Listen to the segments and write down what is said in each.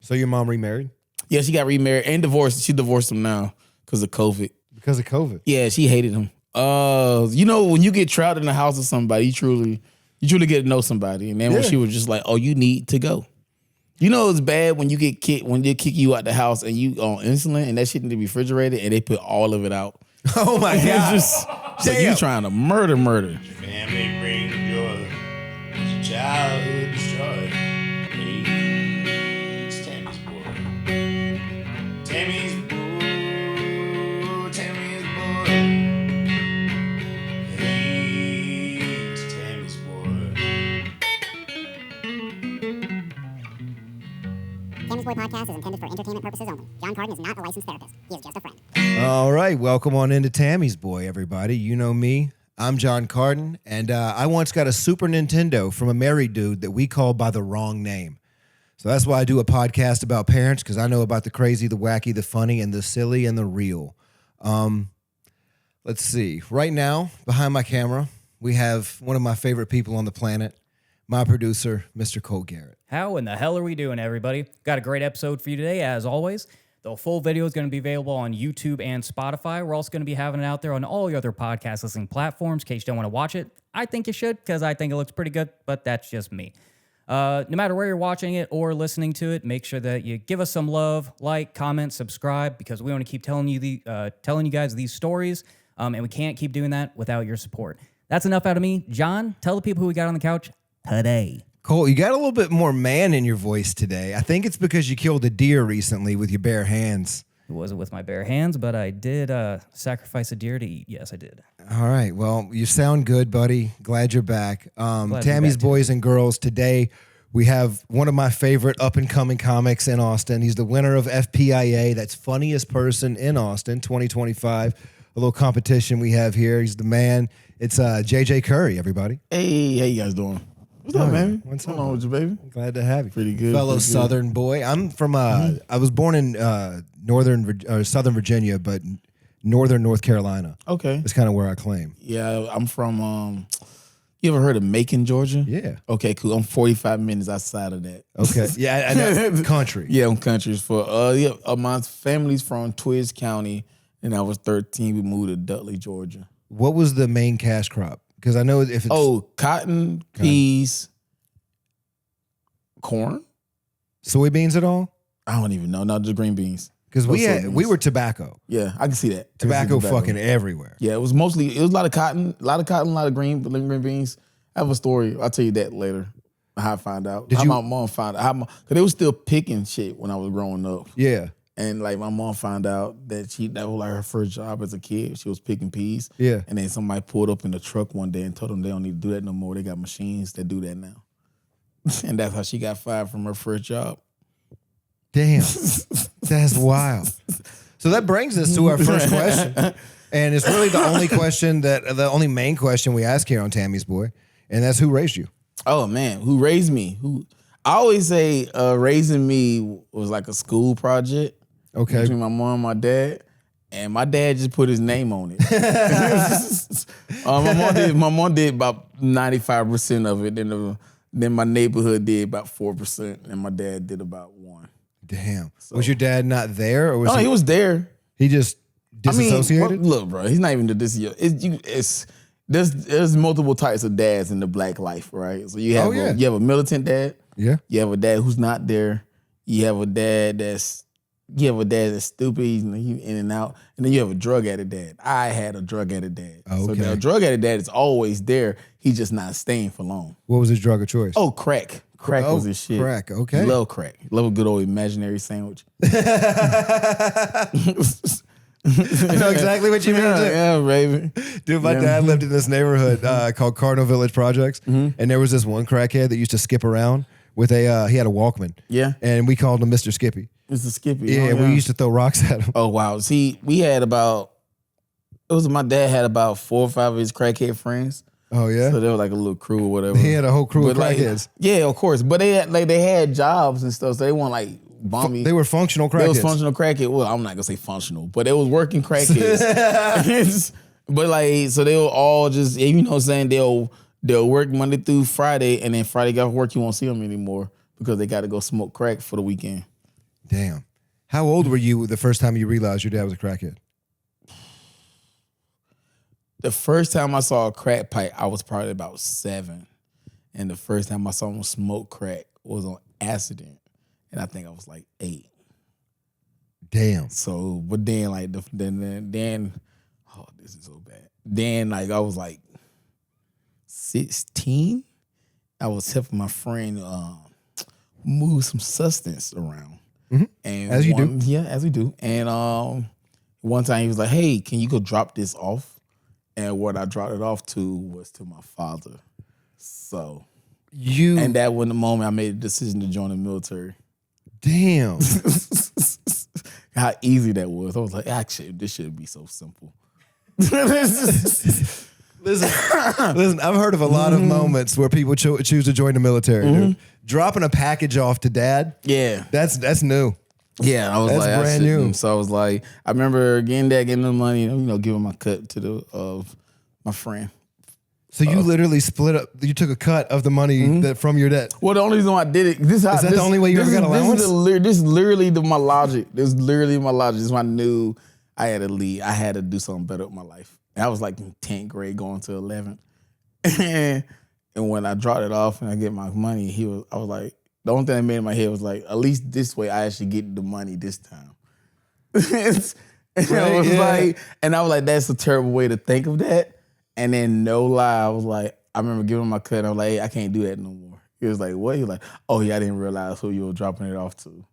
So your mom remarried? Yeah, she got remarried and divorced. She divorced him now because of COVID. Because of COVID? Yeah, she hated him. You know, when you get trapped in the house with somebody, you truly get to know somebody. And then when she was just like, oh, you need to go. You know it's bad when you get kicked, when they kick you out the house and you on insulin and that shit in the refrigerator and they put all of it out. Oh my God. It's like you trying to murder. Family brings joy. Childhood destroyed. Hey, it's Tammy's boy. Tammy's boy. Tammy's boy. Hey, it's Tammy's boy. Tammy's Boy Podcast is intended for entertainment purposes only. Jon Carden is not a licensed therapist. He is just a friend. All right. Welcome on into Tammy's Boy, everybody. You know me. I'm Jon Carden, and I once got a Super Nintendo from a married dude that we called by the wrong name. So that's why I do a podcast about parents, because I know about the crazy, the wacky, the funny, and the silly, and the real. Let's see. Right now, behind my camera, we have one of my favorite people on the planet, my producer, Mr. Cole Garrett. How in the hell are we doing, everybody? Got a great episode for you today, as always. The full video is going to be available on YouTube and Spotify. We're also going to be having it out there on all your other podcast listening platforms in case you don't want to watch it. I think you should because I think it looks pretty good, but that's just me. No matter where you're watching it or listening to it, make sure that you give us some love, like, comment, subscribe, because we want to keep telling you guys these stories, and we can't keep doing that without your support. That's enough out of me. John, tell the people who we got on the couch today. Cole, you got a little bit more man in your voice today. I think it's because you killed a deer recently with your bare hands. It wasn't with my bare hands, but I did sacrifice a deer to eat. Yes, I did. All right. Well, you sound good, buddy. Glad you're back. Tammy's back, Boys and Girls. Today, we have one of my favorite up-and-coming comics in Austin. He's the winner of FPIA. That's Funniest Person in Austin 2025. A little competition we have here. He's the man. It's JJ Curry, everybody. Hey, how you guys doing? What's up, man? What's up? What's on with you, baby? Glad to have you. Pretty good. Fellow pretty good. Southern boy. I'm from, I was born in Southern Virginia, but Northern North Carolina. Okay. It's kind of where I claim. Yeah, I'm from, you ever heard of Macon, Georgia? Yeah. Okay, cool. I'm 45 minutes outside of that. Okay. Yeah, I know. Country. Yeah, I'm countries for, my family's from Twiz County, and I was 13. We moved to Dudley, Georgia. What was the main cash crop? Because I know if it's... Cotton, peas, corn. Soybeans at all? I don't even know. No, just green beans. Because we soybeans. were tobacco. Yeah, I can see that. Tobacco fucking everywhere. Yeah, it was a lot of cotton, a lot of green beans. I have a story. I'll tell you that later. How I found out. My mom found out. Because they were still picking shit when I was growing up. Yeah. And like my mom found out that that was like her first job as a kid. She was picking peas. Yeah. And then somebody pulled up in the truck one day and told them they don't need to do that no more. They got machines that do that now. And that's how she got fired from her first job. Damn. That's wild. So that brings us to our first question. And it's really the only main question we ask here on Tammy's Boy. And that's who raised you? Oh man, who raised me? I always say raising me was like a school project. Okay. Between my mom and my dad. And my dad just put his name on it. My mom did about 95% of it. Then my neighborhood did about 4%. And my dad did about 1%. Damn. So, was your dad not there? Or was he was there. He just disassociated? Look, bro, he's not even there's multiple types of dads in the black life, right? So you have a militant dad. Yeah. You have a dad who's not there. You have a dad that's stupid, he's in and out. And then you have a drug addict dad. I had a drug addict dad. Okay. So the drug addict dad is always there. He's just not staying for long. What was his drug of choice? Oh, crack. Crack was his shit. Crack, okay. He loved crack. He loved a good old imaginary sandwich. I know exactly what you mean. Yeah, baby. Dude, my dad lived in this neighborhood called Cardinal Village Projects. And there was this one crackhead that used to skip around with he had a Walkman. Yeah. And we called him Mr. Skippy. Mr. Skippy. Yeah, we used to throw rocks at him. Oh, wow. See, my dad had about 4 or 5 of his crackhead friends. Oh, yeah? So they were like a little crew or whatever. He had a whole crew of crackheads. Yeah, of course. But they had jobs and stuff, so they weren't like bomby. They were functional crackheads. They was functional crackhead. Well, I'm not gonna say functional, but they was working crackheads. But like, so they were all just, you know what I'm saying, they'll work Monday through Friday, and then Friday got work, you won't see them anymore because they got to go smoke crack for the weekend. Damn. How old were you the first time you realized your dad was a crackhead? The first time I saw a crack pipe, I was probably about 7. And the first time I saw him smoke crack was on accident. And I think I was like 8. Damn. So, but then like then oh, this is so bad. Then like I was like 16. I was helping my friend move some substance around. Mm-hmm. And as you do. Yeah, as we do. And one time he was like, "Hey, can you go drop this off?" And what I dropped it off to was to my father. So and that was the moment I made a decision to join the military. Damn. How easy that was. I was like, actually, this should be so simple. Listen, I've heard of a lot of moments where people choose to join the military. Dude. Dropping a package off to dad. Yeah. That's new. Yeah, I was That's like, brand new. So I was like, I remember getting the money, giving my cut to my friend. So you literally split up. You took a cut of the money that from your dad. Well, the only reason why I did it, Is that the only way you ever got allowance? This is literally my logic. This is literally my logic. This is when I knew I had to leave. I had to do something better with my life. And I was like in 10th grade going to 11th. And when I dropped it off and I get my money, I was like, the only thing that made in my head was like, at least this way I actually get the money this time. I was like, that's a terrible way to think of that. And then no lie, I was like, I remember giving him my cut. And I was like, hey, I can't do that no more. He was like, what? He was like, oh yeah, I didn't realize who you were dropping it off to.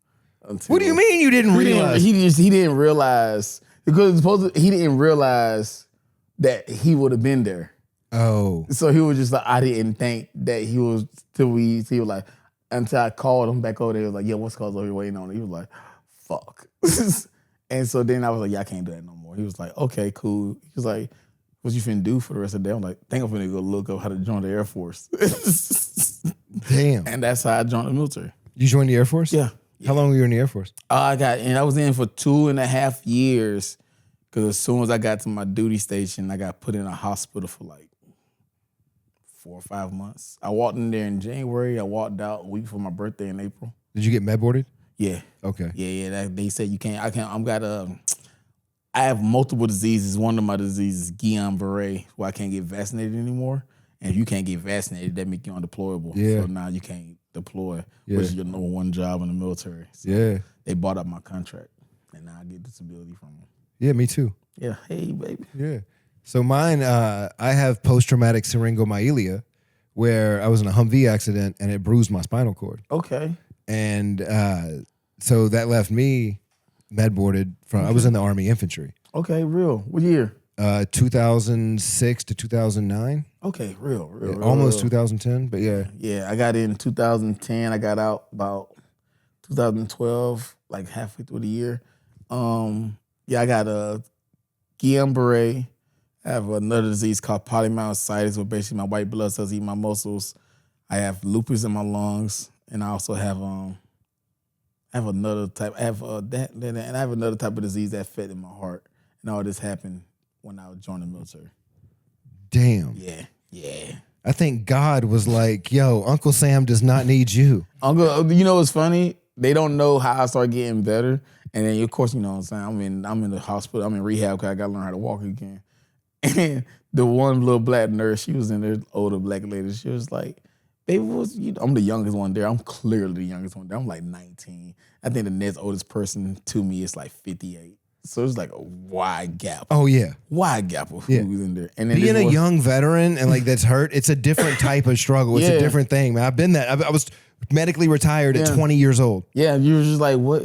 What do you mean you didn't realize? He didn't realize because he didn't realize that he would have been there. Oh. So he was just like, I didn't think that he was he was like, until I called him back over there, he was like, yeah, what's called over here waiting on it? He was like, fuck. And so then I was like, yeah, I can't do that no more. He was like, okay, cool. He was like, what you finna do for the rest of the day? I'm like, I think I'm finna go look up how to join the Air Force. Damn. And that's how I joined the military. You joined the Air Force? Yeah. How long were you in the Air Force? I was in for 2.5 years because as soon as I got to my duty station, I got put in a hospital for like 4 or 5 months. I walked in there in January. I walked out a week before my birthday in April. Did you get med boarded? Yeah. Okay. Yeah. They said you can't. I have multiple diseases. One of my diseases is Guillain-Barré, where I can't get vaccinated anymore. And if you can't get vaccinated, that make you undeployable. Yeah. So now you can't deploy, which is your number one job in the military. So Yeah. they bought up my contract, and now I get disability from them. Yeah, me too. Yeah. Hey, baby. Yeah. So mine, I have post-traumatic syringomyelia, where I was in a Humvee accident and it bruised my spinal cord. Okay. And so that left me med boarded from, I was in the Army infantry. Okay, real. What year? 2006 to 2009. Okay, real. Almost 2010, but yeah. Yeah, I got in 2010. I got out about 2012, like halfway through the year. Yeah, I got a Guillain-Barré. I have another disease called polymyositis, where basically my white blood cells eat my muscles. I have lupus in my lungs, and I also have another type. I have and I have another type of disease that fed in my heart. And all this happened when I joined the military. Damn. Yeah. I think God was like, yo, Uncle Sam does not need you. Uncle, you know what's funny? They don't know how I started getting better. And then, of course, you know what I'm saying? I'm in the hospital. I'm in rehab because I got to learn how to walk again. And the one little black nurse, she was in there, older black lady. She was like, baby, I'm the youngest one there. I'm clearly the youngest one there. I'm like 19. I think the next oldest person to me is like 58. So it's like a wide gap. Oh, yeah. Wide gap of who's in there. And then being a young veteran and like that's hurt, it's a different type of struggle. It's a different thing, man. I've been that. I was medically retired at 20 years old. Yeah, you were just like, what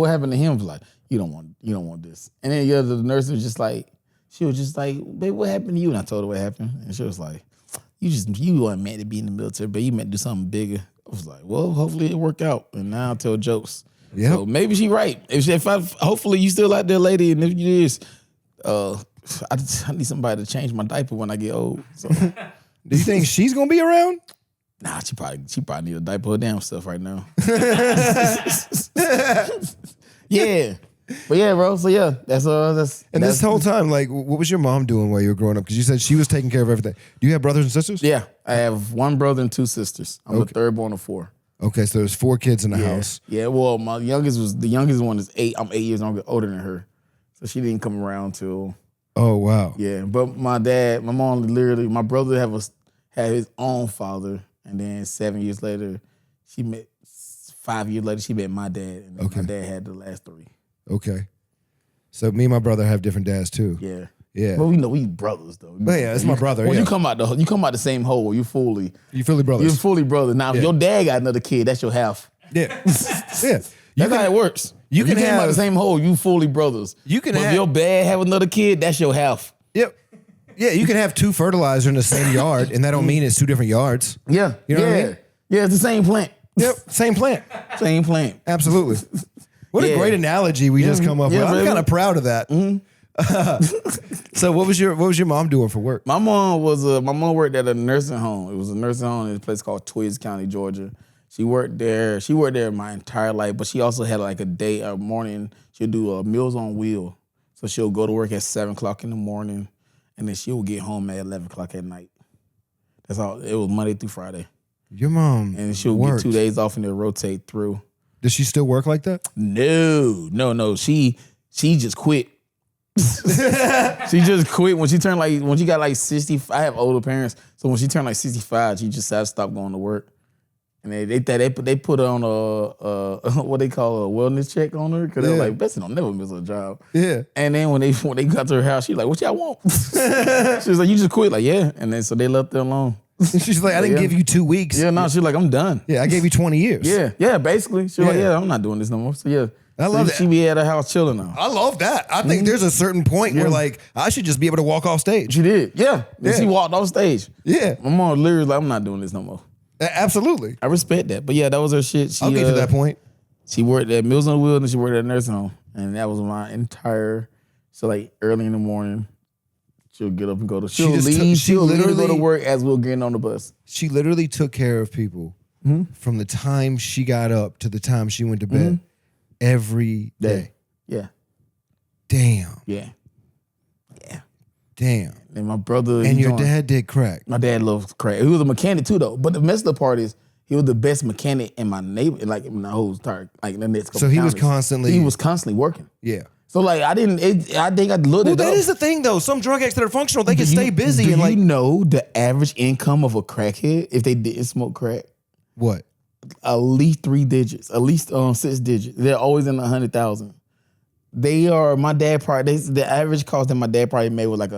happened to him? Like, you don't want this. And then the nurse was just like, she was just like, babe, what happened to you? And I told her what happened. And she was like, you weren't meant to be in the military, but you meant to do something bigger. I was like, well, hopefully it worked out. And now I tell jokes. Yeah. So maybe she right. Hopefully you still out there, lady. And if you is, I need somebody to change my diaper when I get old. So. Do you think she's gonna be around? Nah, she probably need a diaper her damn stuff right now. Yeah. But yeah, bro. So yeah, that's this whole time, like, what was your mom doing while you were growing up? Because you said she was taking care of everything. Do you have brothers and sisters? Yeah, I have one brother and 2 sisters. I'm the third born of 4. Okay, so there's 4 kids in the house. Yeah, well, the youngest one is 8. I'm 8 years older than her. So she didn't come around till. Oh, wow. Yeah, but my mom literally, my brother had his own father. And then 7 years later, 5 years later, she met my dad. And then my dad had the last 3. Okay. So me and my brother have different dads too. Yeah. Yeah. Well, we know we brothers though. But yeah, it's my brother. When yeah. you come out the same hole, you fully brothers. You're fully brother. Now, if your dad got another kid, that's your half. Yeah. Yeah. That's how it works. You If can came out have the same hole, you fully brothers. You can but have- if your dad have another kid, that's your half. Yep. Yeah, you can have 2 fertilizer in the same yard, and that don't mean it's 2 different yards. Yeah. You know what I mean? Yeah, it's the same plant. Yep. Same plant. Same plant. Absolutely. What a Yeah. great analogy we just come up with. I'm really. kind of proud of that. So what was your mom doing for work? My mom worked at a nursing home. It was a nursing home in a place called Twiggs County, Georgia. She worked there my entire life, but she also had like a morning. She'll do Meals on Wheel. So she'll go to work at 7:00 in the morning, and then she'll get home at 11:00 at night. That's all. It was Monday through Friday, Your mom and she'll worked. get 2 days off and they'll rotate through. Does she still work like that? No. She just quit. She just quit when she got like 60. I have older parents, so when she turned like 65, she just had to stop going to work. And they put her on a what they call a wellness check on her because they were like, Bessie don't never miss a job. Yeah. And then when they got to her house, she like, what y'all want? She was like, you just quit. Like, yeah. And then so they left her alone. She's like, I didn't give you 2 weeks. Yeah, no, she's like, I'm done. Yeah, I gave you 20 years. Yeah, basically. She was like, Yeah. yeah, I'm not doing this no more. So yeah. I love that. She be at her house chilling now. I love that. I think there's a certain point where like I should just be able to walk off stage. She did. Yeah. Yeah. She walked off stage. Yeah. My mom literally was like, I'm not doing this no more. Absolutely. I respect that. But yeah, that was her shit. I'll get to that point. She worked at Meals on Wheels and she worked at a nursing home. And that was my entire, so like early in the morning, she'll get up and go to, she'll literally go to work as we're getting on the bus. She literally took care of people from the time she got up to the time she went to bed every day. Yeah. Damn. Yeah. Damn. And my brother. And your dad did crack. My dad loves crack. He was a mechanic too, though. But the messed up part is he was the best mechanic in my neighbor, like in the whole entire, like the next couple. So he was counties. constantly working. Yeah. So like I think I looked Well, it that up. is the thing though. Some drug addicts that are functional, they can stay busy Do and like you know the average income of a crackhead if they didn't smoke crack? what? At least 3 digits, at least 6 digits. They're always in the 100,000. They are my dad. Probably the average cost that my dad probably made was like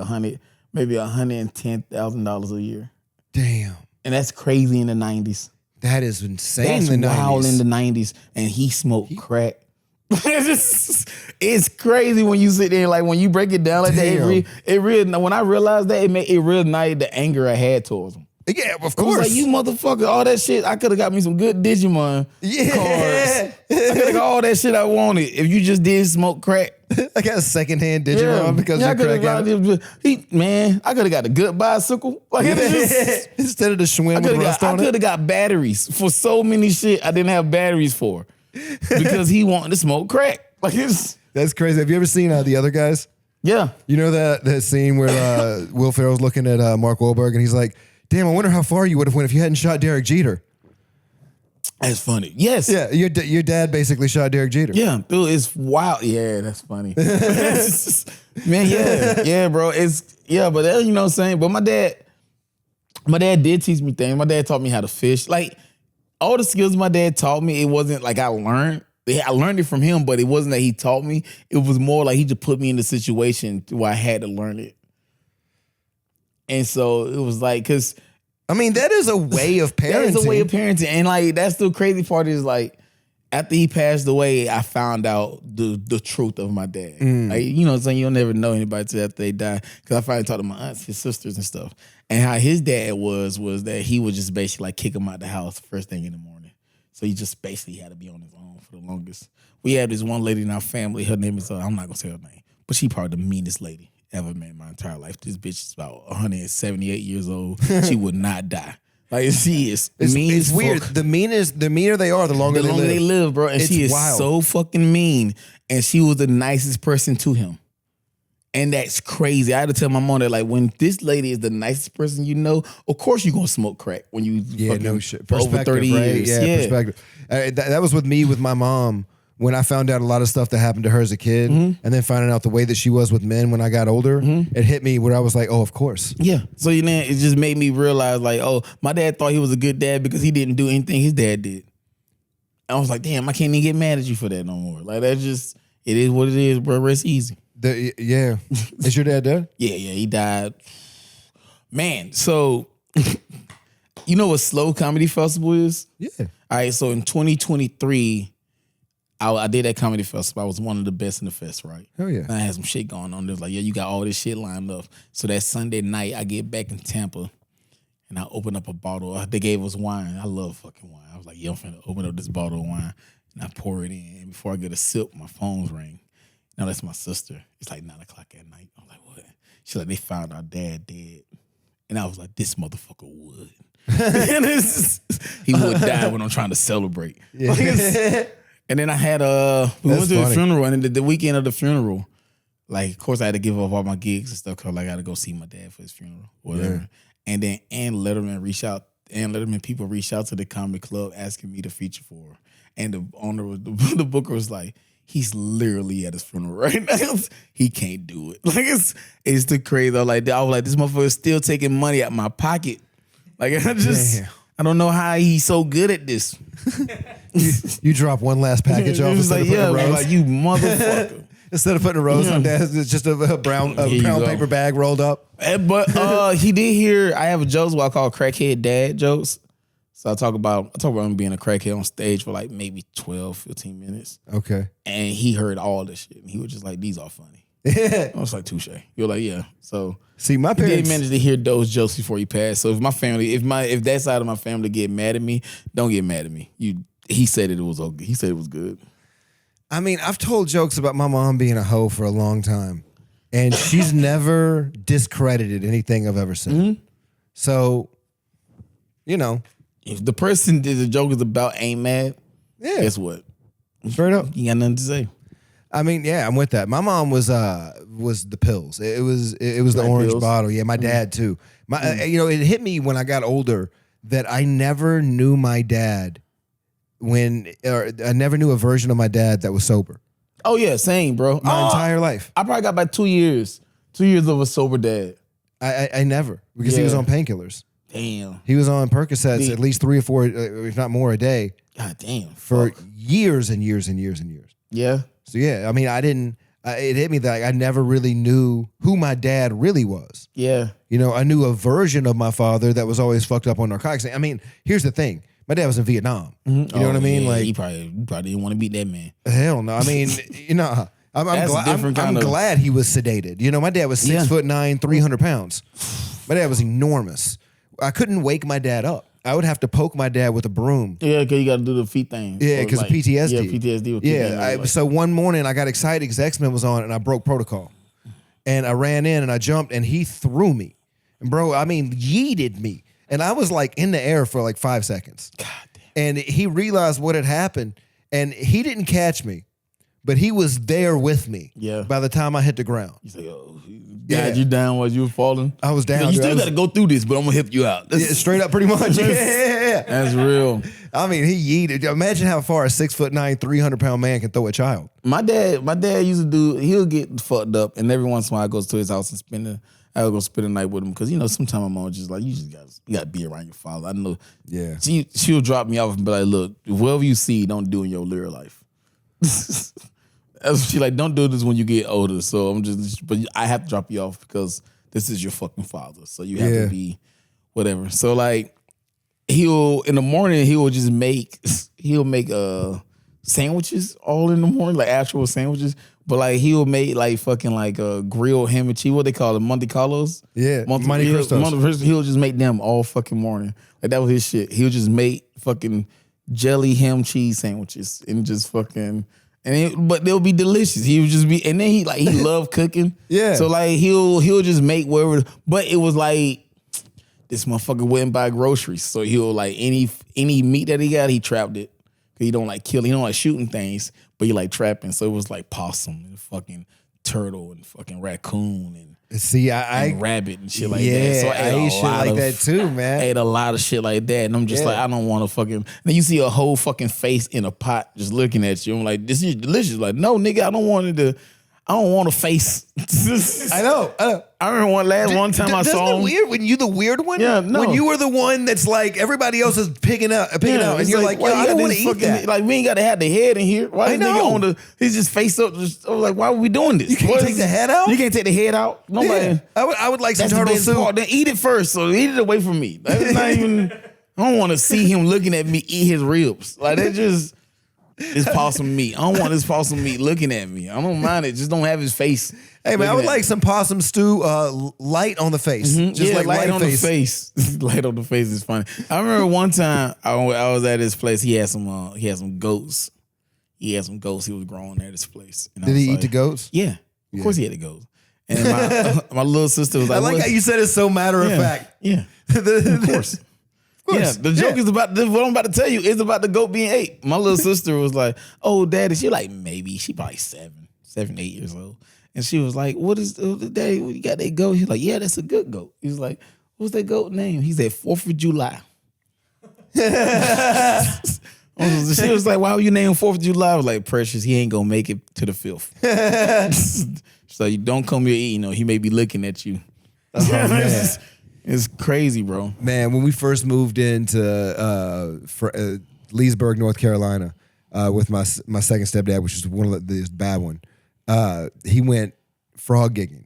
maybe $110,000 a year, Damn. and that's crazy in the 90s. That is insane. That's in the 90s. wild in the 90s, and he smoked crack. It's crazy when you sit there, like when you break it down like Damn. that. It really, when I realized that, it reignited the anger I had towards him. Yeah, of I was course. like, you motherfucker, all that shit. I could have got me some good Digimon cards. I could have got all that shit I wanted if you just did smoke crack. I got a secondhand Digimon because I you're could crack have addict. I could have got a good bicycle. Like it was just, Instead of the Schwinn I with rust on could it. have got batteries for so many shit I didn't have batteries for because he wanted to smoke crack. Like it's That's crazy. Have you ever seen The Other Guys? yeah. You know that scene where Will Ferrell's looking at Mark Wahlberg and he's like, damn, I wonder how far you would have went if you hadn't shot Derek Jeter. That's funny. Yes. Yeah, your dad basically shot Derek Jeter. Yeah, dude, it's wild. Yeah, that's funny. Man, yeah, bro. But that, you know what I'm saying? But my dad did teach me things. My dad taught me how to fish. Like, all the skills my dad taught me, it wasn't like I learned it from him, but it wasn't that he taught me. It was more like he just put me in the situation where I had to learn it. And so it was like, because I mean, that is a way of parenting. that is a way of parenting. And like, that's the crazy part is like, after he passed away, I found out the truth of my dad. Like, you know what I'm saying? You'll never know anybody till after they die. Because I finally talked to my aunts, his sisters and stuff. And how his dad was that he would just basically like kick him out the house first thing in the morning. So he just basically had to be on his own for the longest. We had this one lady in our family. Her name is, I'm not going to say her name, but she probably the meanest lady ever met in my entire life. This bitch is about 178 years old. She would not die. Like she is mean. It's as weird. fuck. The meaner they are, the longer They live, bro. And It's she is wild. so fucking mean. And she was the nicest person to him. And that's crazy. I had to tell my mom that, like, when this lady is the nicest person you know, of course you're going to smoke crack when you fucking no shit. for over 30 right? years. Yeah, perspective. That was with me with my mom when I found out a lot of stuff that happened to her as a kid, and then finding out the way that she was with men when I got older. It hit me where I was like, oh, of course. Yeah. So, you know, it just made me realize, like, oh, my dad thought he was a good dad because he didn't do anything his dad did. I was like, damn, I can't even get mad at you for that no more. Like, that's just, it is what it is, bro. It's easy. Yeah. Is your dad dead? Yeah, he died. Man, so you know what Slow Comedy Festival is? Yeah. All right, so in 2023, I did that comedy festival. I was one of the best in the fest, right? Hell yeah. And I had some shit going on. They was like, yeah, you got all this shit lined up. So that Sunday night, I get back in Tampa, and I open up a bottle. They gave us wine. I love fucking wine. I was like, yeah, I'm finna open up this bottle of wine, and I pour it in. And before I get a sip, my phone's ring. No, that's my sister. It's like 9 o'clock at night. I'm like, what? She's like, they found our dad dead. And I was like, this motherfucker would. He would die when I'm trying to celebrate. Yeah. And then I had we went to the funeral, and then the weekend of the funeral, like, of course I had to give up all my gigs and stuff because I got to go see my dad for his funeral, whatever. Yeah. And then Ann Letterman people reached out to the comedy club asking me to feature for her. And the owner was the booker was like, he's literally at his funeral right now. He can't do it. Like, it's too crazy. I was like, this motherfucker is still taking money out my pocket. Like, I don't know how he's so good at this. You drop one last package off instead of putting a rose. Like, you motherfucker. Instead of putting a rose on that, it's just a brown paper bag rolled up. But he did hear, I have a jokes what I call crackhead dad jokes. So I talk about him being a crackhead on stage for like maybe 12, 15 minutes. Okay. And he heard all this shit. And he was just like, these are funny. I was like, touche. You're like, yeah. So see, my parents didn't manage to hear those jokes before he passed. So if my family, if that side of my family get mad at me, don't get mad at me. He said it was okay. He said it was good. I mean, I've told jokes about my mom being a hoe for a long time, and she's never discredited anything I've ever said. Mm-hmm. So, you know, if the person that the joke is about ain't mad, guess what? Straight up, you got nothing to say. I mean, yeah, I'm with that. My mom was the pills. It was the orange bottle. Yeah, my dad too. It hit me when I got older that I never knew my dad I never knew a version of my dad that was sober. Oh yeah, same, bro. My entire life. I probably got about 2 years. 2 years of a sober dad. I never, because he was on painkillers. Damn. He was on Percocets at least 3 or 4, if not more, a day. God damn. For years and years and years and years. Yeah. So yeah, I mean, it hit me that I never really knew who my dad really was. Yeah. You know, I knew a version of my father that was always fucked up on narcotics. I mean, here's the thing. My dad was in Vietnam. Mm-hmm. You know what I mean? Yeah, like, he probably didn't want to beat that man. Hell no. I mean, I'm glad he was sedated. You know, my dad was 6'9", 300 pounds. My dad was enormous. I couldn't wake my dad up. I would have to poke my dad with a broom. Yeah, because you got to do the feet thing. Yeah, because of PTSD. Yeah, PTSD. So one morning I got excited because X-Men was on and I broke protocol. And I ran in and I jumped and he threw me. And bro, I mean, yeeted me. And I was like in the air for like 5 seconds. God damn. And he realized what had happened. And he didn't catch me, but he was there with me. Yeah. By the time I hit the ground. He's like, guide you down while you were falling. I was down. You still got to go through this, but I'm gonna help you out. Yeah, straight up, pretty much. Yeah. That's real. I mean, he yeeted. Imagine how far a 6'9", 300-pound man can throw a child. My dad used to do. He'll get fucked up, and every once in a while I goes to his house and I would go spend a night with him because sometimes my mom just like you got to be around your father. I know. Yeah. She'll drop me off and be like, look, whatever you see, don't do in your real life. She like, don't do this when you get older. So but I have to drop you off because this is your fucking father. So you have to be whatever. So like, in the morning, he'll make sandwiches all in the morning, like actual sandwiches. But like, he'll make like fucking like grilled ham and cheese. What they call it, Monte Carlos? Yeah, Monte Cristos. He'll just make them all fucking morning. Like that was his shit. He'll just make fucking jelly ham cheese sandwiches and just fucking. But they'll be delicious. He would just be, and then he loved cooking. Yeah. So like he'll just make whatever. But it was like this motherfucker went and buy groceries. So he'll like any meat that he got, he trapped it. Cause he don't like killing, he don't like shooting things, but he like trapping. So it was like possum and fucking turtle and fucking raccoon and See, I rabbit and shit like yeah, that. So I ate shit like that too, man. I ate a lot of shit like that, and I'm just like, I don't want to fucking. Then you see a whole fucking face in a pot just looking at you. I'm like, this is delicious. Like, no, nigga, I don't want a face. I know. I remember one time I saw him. Weird when you the weird one. Yeah, no. When you were the one that's like everybody else is picking out, and you're like, yo, I don't want to eat that. Like, we ain't got to have the head in here. Why I is know. nigga on the? He's just face up. Just, I was like, why are we doing this? You can't take the head out? You can't take the head out. Nobody. Yeah. I would like some That's the turtle best soup. part. Then eat it first. So eat it away from me. That's not even. I don't want to see him looking at me eat his ribs. Like, that just. It's possum meat. I don't want this possum meat looking at me. I don't mind it. Just don't have his face. Hey man, I would looking at like me. some possum stew, light on the face. Just like light on face. the face. Light on the face is funny. I remember one time I was at his place. He had some goats. He had some goats. He was growing at his place. And I Did was he eat like, the goats? Yeah, of course he had the goats. And my little sister was like, I like how you said it so matter of fact. Yeah, of course. Yeah, the joke is about what I'm about to tell you is about the goat being ate. My little sister was like, "Oh, daddy," she like maybe she probably 7, 8 years old, and she was like, "What is daddy? What you got that goat?" He's like, "Yeah, that's a good goat." He's like, "What's that goat name?" He said, 4th of July. She was like, "Why would you name 4th of July?" I was like, "Precious, he ain't gonna make it to the 5th." So you don't come here eating. He may be looking at you. Oh, man. It's crazy, bro. Man, when we first moved into Leesburg, North Carolina, with my second stepdad, which is one of the bad one, he went frog gigging.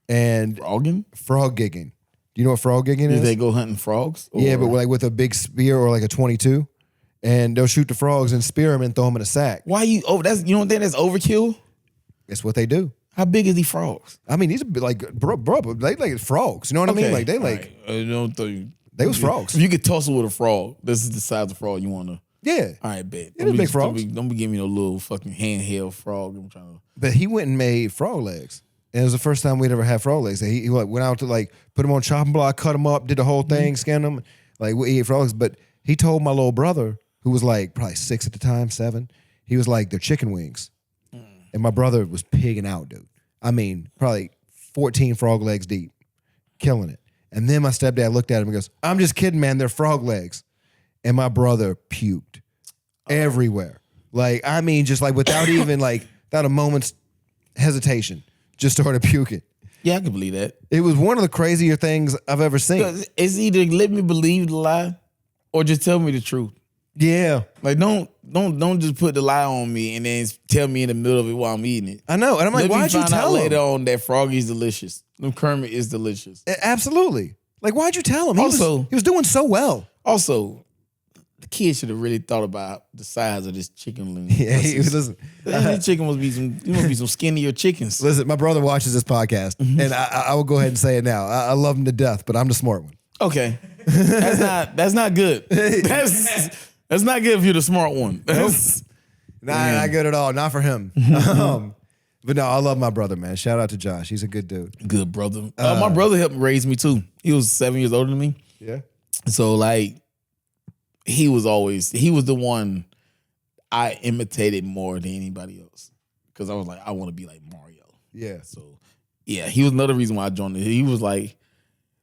And Frogging? frog gigging. Do you know what frog gigging is? Did they go hunting frogs? Yeah, Or- but like with a big spear or like a 22, and they'll shoot the frogs and spear them and throw them in a sack. why you? Oh, that's you don't think that's overkill? That's what they do. How big is these frogs? I mean, these are like bro, they like frogs. You know what I mean? Like they like I don't think they was frogs. If you could tussle with a frog, this is the size of frog you want to. Yeah. All right, bet. Yeah, they're big frogs. Don't be giving me no little fucking handheld frog. I'm trying to. But he went and made frog legs. And it was the first time we'd ever had frog legs. He like, went out to like put them on chopping block, cut them up, did the whole thing, skinned them. Like we ate frogs. But he told my little brother, who was like probably 6 at the time, 7, he was like, they're chicken wings. And my brother was pigging out, dude. I mean, probably 14 frog legs deep, killing it. And then my stepdad looked at him and goes, I'm just kidding, man. They're frog legs. And my brother puked everywhere. Like, I mean, just like without even like, without a moment's hesitation, just started puking. Yeah, I can believe that. It was one of the crazier things I've ever seen. It's either let me believe the lie, or just tell me the truth. Yeah. Like don't just put the lie on me and then tell me in the middle of it while I'm eating it. I know. And I'm like, Let me why'd you find out tell later him? on that Froggy's delicious. The Kermit is delicious. Absolutely. Like, why'd you tell him? Also- he was doing so well. Also, the kid should have really thought about the size of this chicken ling. Yeah, he was listen. This chicken must be some skinnier chickens. Listen, my brother watches this podcast, and I will go ahead and say it now. I love him to death, but I'm the smart one. Okay, that's not good. That's not good if you're the smart one. Not good at all. Not for him. But no, I love my brother, man. Shout out to Josh. He's a good dude. Good brother. My brother helped raise me too. He was 7 years older than me. Yeah. So like, he was the one I imitated more than anybody else. Because I was like, I want to be like Mario. Yeah. So yeah, he was another reason why I joined it. He was like,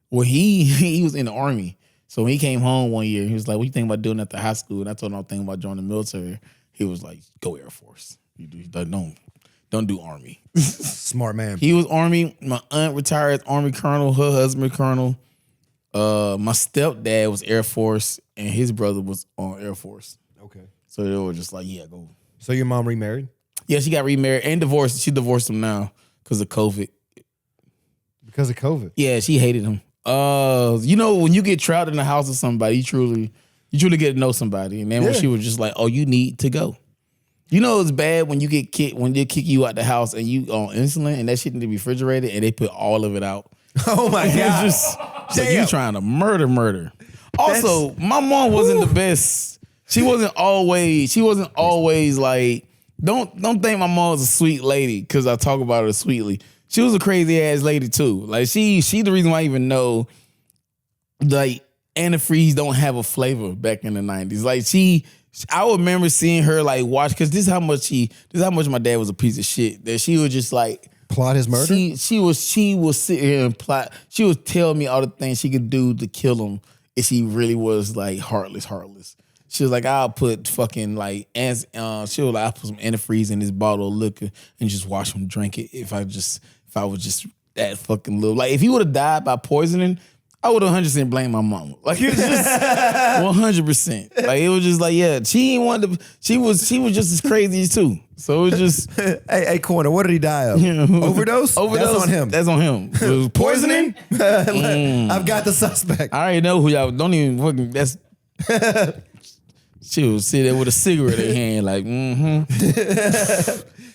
well, he was in the Army. So when he came home one year, he was like, what you think about doing after high school? And I told him I was thinking about joining the military. He was like, go Air Force. Don't do Army. Smart man. He was Army. My aunt retired as Army colonel. Her husband colonel. My stepdad was Air Force, and his brother was on Air Force. Okay. So they were just like, yeah, go. So your mom remarried? Yeah, she got remarried and divorced. She divorced him now because of COVID. Because of COVID. Yeah, she hated him. You know, when you get trapped in the house with somebody, you truly get to know somebody. And then when she was just like, oh, you need to go. You know it's bad when you get kicked, when they kick you out the house and you on insulin and that shit need to be refrigerated and they put all of it out. Oh my God. It's like you trying to murder. Also, my mom wasn't the best. She wasn't always like, don't think my mom was a sweet lady because I talk about her sweetly. She was a crazy ass lady too. Like she the reason why I even know like antifreeze don't have a flavor back in the 90s. Like I remember seeing her like watch because this is how much my dad was a piece of shit that she was just like plot his murder? She would sit here and plot. She would tell me all the things she could do to kill him if she really was like heartless. She was like, I'll put fucking like she was like, I'll put some antifreeze in this bottle of liquor and just watch him drink it. If I was just that fucking little, like if he would have died by poisoning, I would 100% blame my mama. Like it was just 100%. Like it was just like, yeah, she ain't want to. She was just as crazy as too. So it was just hey, Corner, what did he die of? Overdose? Overdose. That's on him. That's on him. It was poisoning. I've got the suspect. I already know who y'all. Don't even fucking. That's. She would sit there with a cigarette in her hand, like,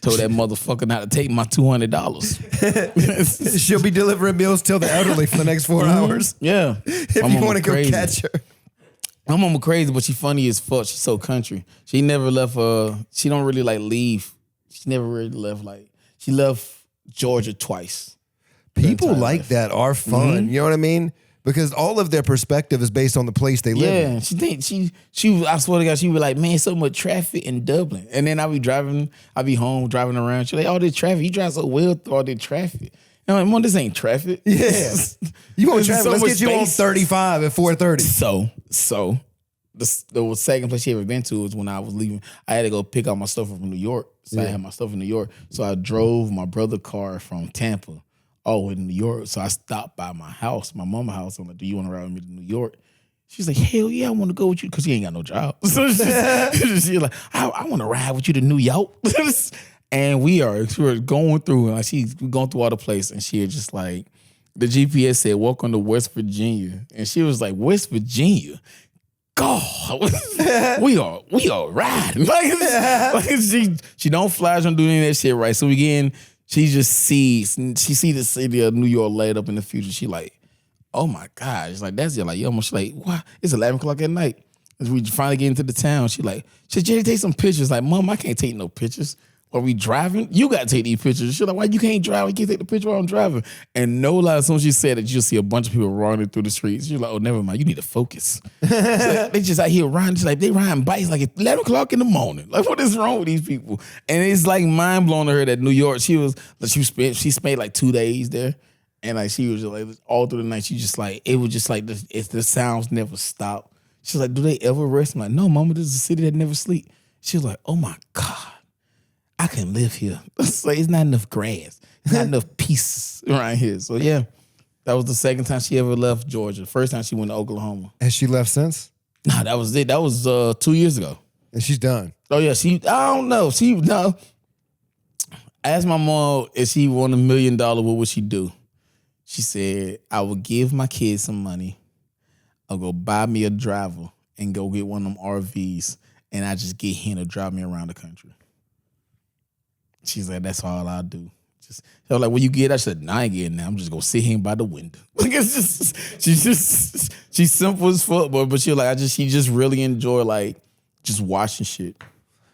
Told that motherfucker not to take my $200. She'll be delivering meals till the elderly for the next 4 hours. Yeah. If you want to go catch her. My mama crazy, but she funny as fuck. She's so country. She never left. She don't really like leave. She never really left. Like she left Georgia twice. People like that are fun. You know what I mean? Because all of their perspective is based on the place they live in. Yeah, she think she. I swear to God, she be like, man, so much traffic in Dublin. And then I be home driving around. She like, all this traffic. You drive so well through all this traffic. And I'm like, Mom, this ain't traffic. Yeah. You want traffic? So Let's get you on space. 35 at 4:30. So the second place she ever been to was when I was leaving. I had to go pick up my stuff from New York. So I had my stuff in New York. So I drove my brother's car from Tampa all the way to New York. So I stopped by my house, my mama's house. I'm like, do you want to ride with me to New York? She's like, hell yeah, I want to go with you. Because she ain't got no job. So she's like, I want to ride with you to New York. And we were going through, and she's going through all the place. And she had just like, the GPS said, welcome to West Virginia. And she was like, West Virginia? God, we are riding. Like she don't flash, don't do any of that shit, right? So again, she see the city of New York laid up in the future. She like, oh my God. It's like, that's like, yo, she's like, what? It's 11 o'clock at night. As we finally get into the town, she Jerry, take some pictures. Like, Mom, I can't take no pictures. Are we driving? You got to take these pictures. She's like, why you can't drive? You can't take the picture while I'm driving. And no lie, as soon as she said it, you'll see a bunch of people running through the streets. She's like, oh, never mind. You need to focus. Like, they just out here riding. Like, they riding bikes like at 11 o'clock in the morning. Like, what is wrong with these people? And it's like mind blowing to her that New York, she spent like 2 days there. And like, she was just like, all through the night, she just like, it was just like, the sounds never stop. She's like, do they ever rest? I'm like, no, Mama, this is a city that never sleep. She was like, oh my God. I can live here. Like, it's not enough grass. It's not enough peace around here. So yeah, that was the second time she ever left Georgia. The first time she went to Oklahoma. Has she left since? Nah, that was it. That was 2 years ago. And she's done. Oh yeah, I don't know. I asked my mom if she won $1 million, what would she do? She said, I would give my kids some money. I'll go buy me a driver and go get one of them RVs, and I just get him to drive me around the country. She's like, that's all I'll do. Just, I was like, when you get that, she said, nah, I ain't getting that. I'm just gonna sit here by the window. Like, it's just, she's simple as fuck, but she like, she just really enjoy like just watching shit.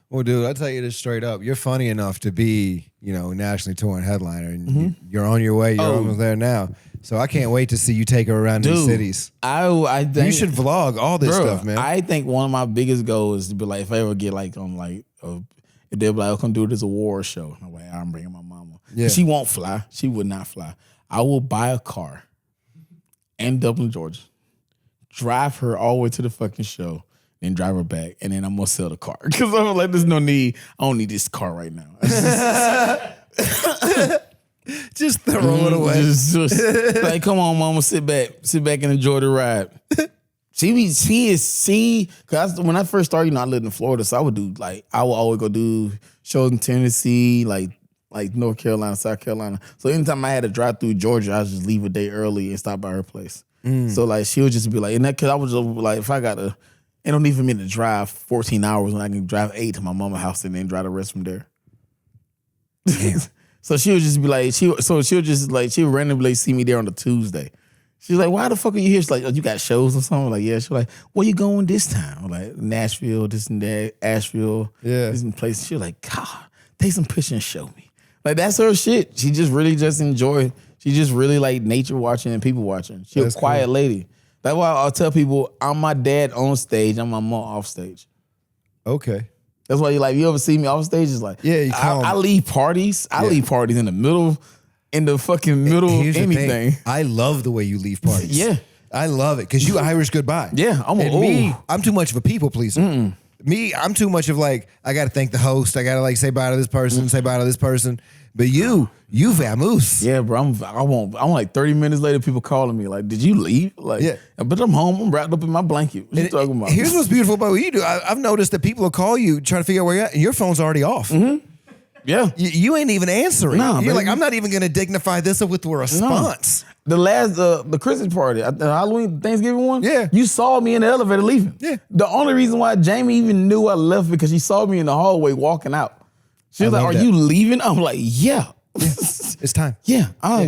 Well, dude, I'll tell you this straight up. You're funny enough to be, nationally touring headliner, and you're on your way. You're almost there now. So I can't wait to see you take her around these cities. I think you should vlog all this stuff, man. I think one of my biggest goals is to be like, if I ever get like on like if they'll be like, I'll come do this award show. I'm like, I'm bringing my mama. Yeah. She won't fly. She would not fly. I will buy a car in Dublin, Georgia, drive her all the way to the fucking show, then drive her back, and then I'm going to sell the car. Because I'm like, there's no need. I don't need this car right now. Just throw it away. Just, like, come on, mama, sit back and enjoy the ride. Because when I first started, I lived in Florida, so I would always go do shows in Tennessee, like North Carolina, South Carolina. So anytime I had to drive through Georgia, I would just leave a day early and stop by her place. So like, she would just be like, because I was like, if I got to, it don't even mean to drive 14 hours when I can drive 8 to my mama's house and then drive the rest from there. So she would just be like, she would randomly see me there on a Tuesday. She's like, why the fuck are you here? She's like, oh, you got shows or something? I'm like, yeah. She's like, where you going this time? I'm like, Nashville, this and that, Asheville, this and place. She's like, God, take some pictures and show me. Like, that's her shit. She just really just enjoy. She just really like nature watching and people watching. She's a quiet lady. That's why I'll tell people, I'm my dad on stage, I'm my mom off stage. Okay. That's why you ever see me off stage? It's like, Yeah, you calm. I leave parties. I leave parties in the fucking middle Here's of the anything. thing. I love the way you leave parties. Yeah. I love it because you Irish goodbye. Yeah, I'm too much of a people pleaser. Me, I'm too much of like, I got to thank the host. I got to like say bye to this person, say bye to this person. But you vamoose. Yeah, bro. I'm like 30 minutes later, people calling me like, "Did you leave?" Like, Yeah. But I'm home. I'm wrapped up in my blanket. What you talking about? Here's what's beautiful about what you do. I've noticed that people will call you trying to figure out where you're at, and your phone's already off. Yeah. You ain't even answering. Nah, You're baby. like, I'm not even going to dignify this with a response. The Christmas party, the Halloween, Thanksgiving one. Yeah. You saw me in the elevator leaving. Yeah. The only reason why Jamie even knew I left because she saw me in the hallway walking out. She was I like, love "Are that. you leaving?" I'm like, "Yeah." It's time. I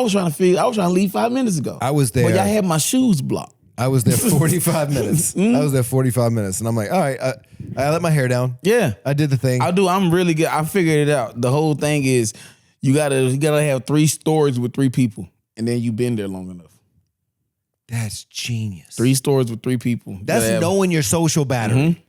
was trying to leave 5 minutes ago. I was there. But y'all had my shoes blocked. I was there 45 minutes. I was there 45 minutes. And I'm like, all right, I let my hair down. Yeah. I did the thing. I do. I'm really good. I figured it out. The whole thing is you gotta have 3 stories with 3 people, and then you've been there long enough. That's genius. 3 stories with 3 people. That's knowing your social battery.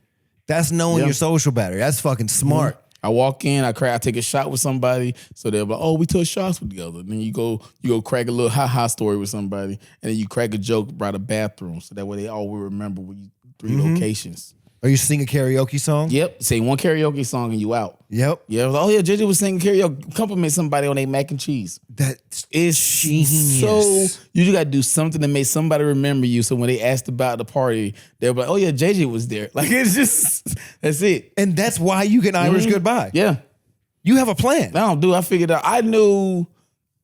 That's knowing Yeah. your social battery. That's fucking smart. I walk in, I take a shot with somebody, so they're like, "Oh, we took shots together." And then you go crack a little ha story with somebody, and then you crack a joke about a bathroom, so that way they all will remember when you 3 locations. Or you sing a karaoke song? Yep, say one karaoke song and you out. Yep. Yeah, oh yeah, JJ was singing karaoke. Compliment somebody on their mac and cheese. That's It's genius. so you just gotta do something to make somebody remember you. So when they asked about the party, they're like, "Oh yeah, JJ was there." Like it's just that's it. And that's why you can Irish goodbye. Yeah, You have a plan. I don't do. I figured out. I knew.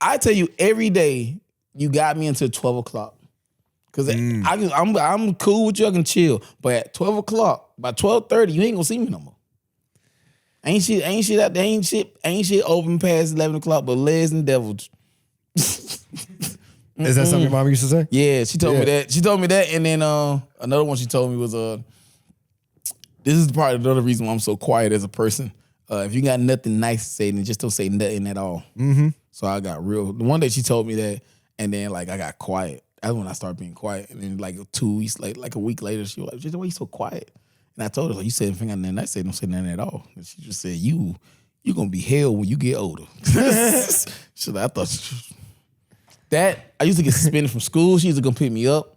I tell you every day. You got me until 12 o'clock. Cause I'm cool with you. I can chill. But at 12 o'clock, by 12:30, you ain't gonna see me no more. Ain't shit open past 11 o'clock, but legs and devils. Is that something your mom used to say? Yeah, she told me that. She told me that, and then another one she told me was this is probably another reason why I'm so quiet as a person. If you got nothing nice to say, then just don't say nothing at all. So I got real. The one day she told me that, and then like I got quiet. That's when I started being quiet. And then like 2 weeks later, like a week later, she was like, "Why you so quiet?" And I told her, like, "You said if you got nothing nice to say, don't say nothing at all." And she just said, "You gonna be hell when you get older." So I thought that I used to get suspended from school. She used to go pick me up.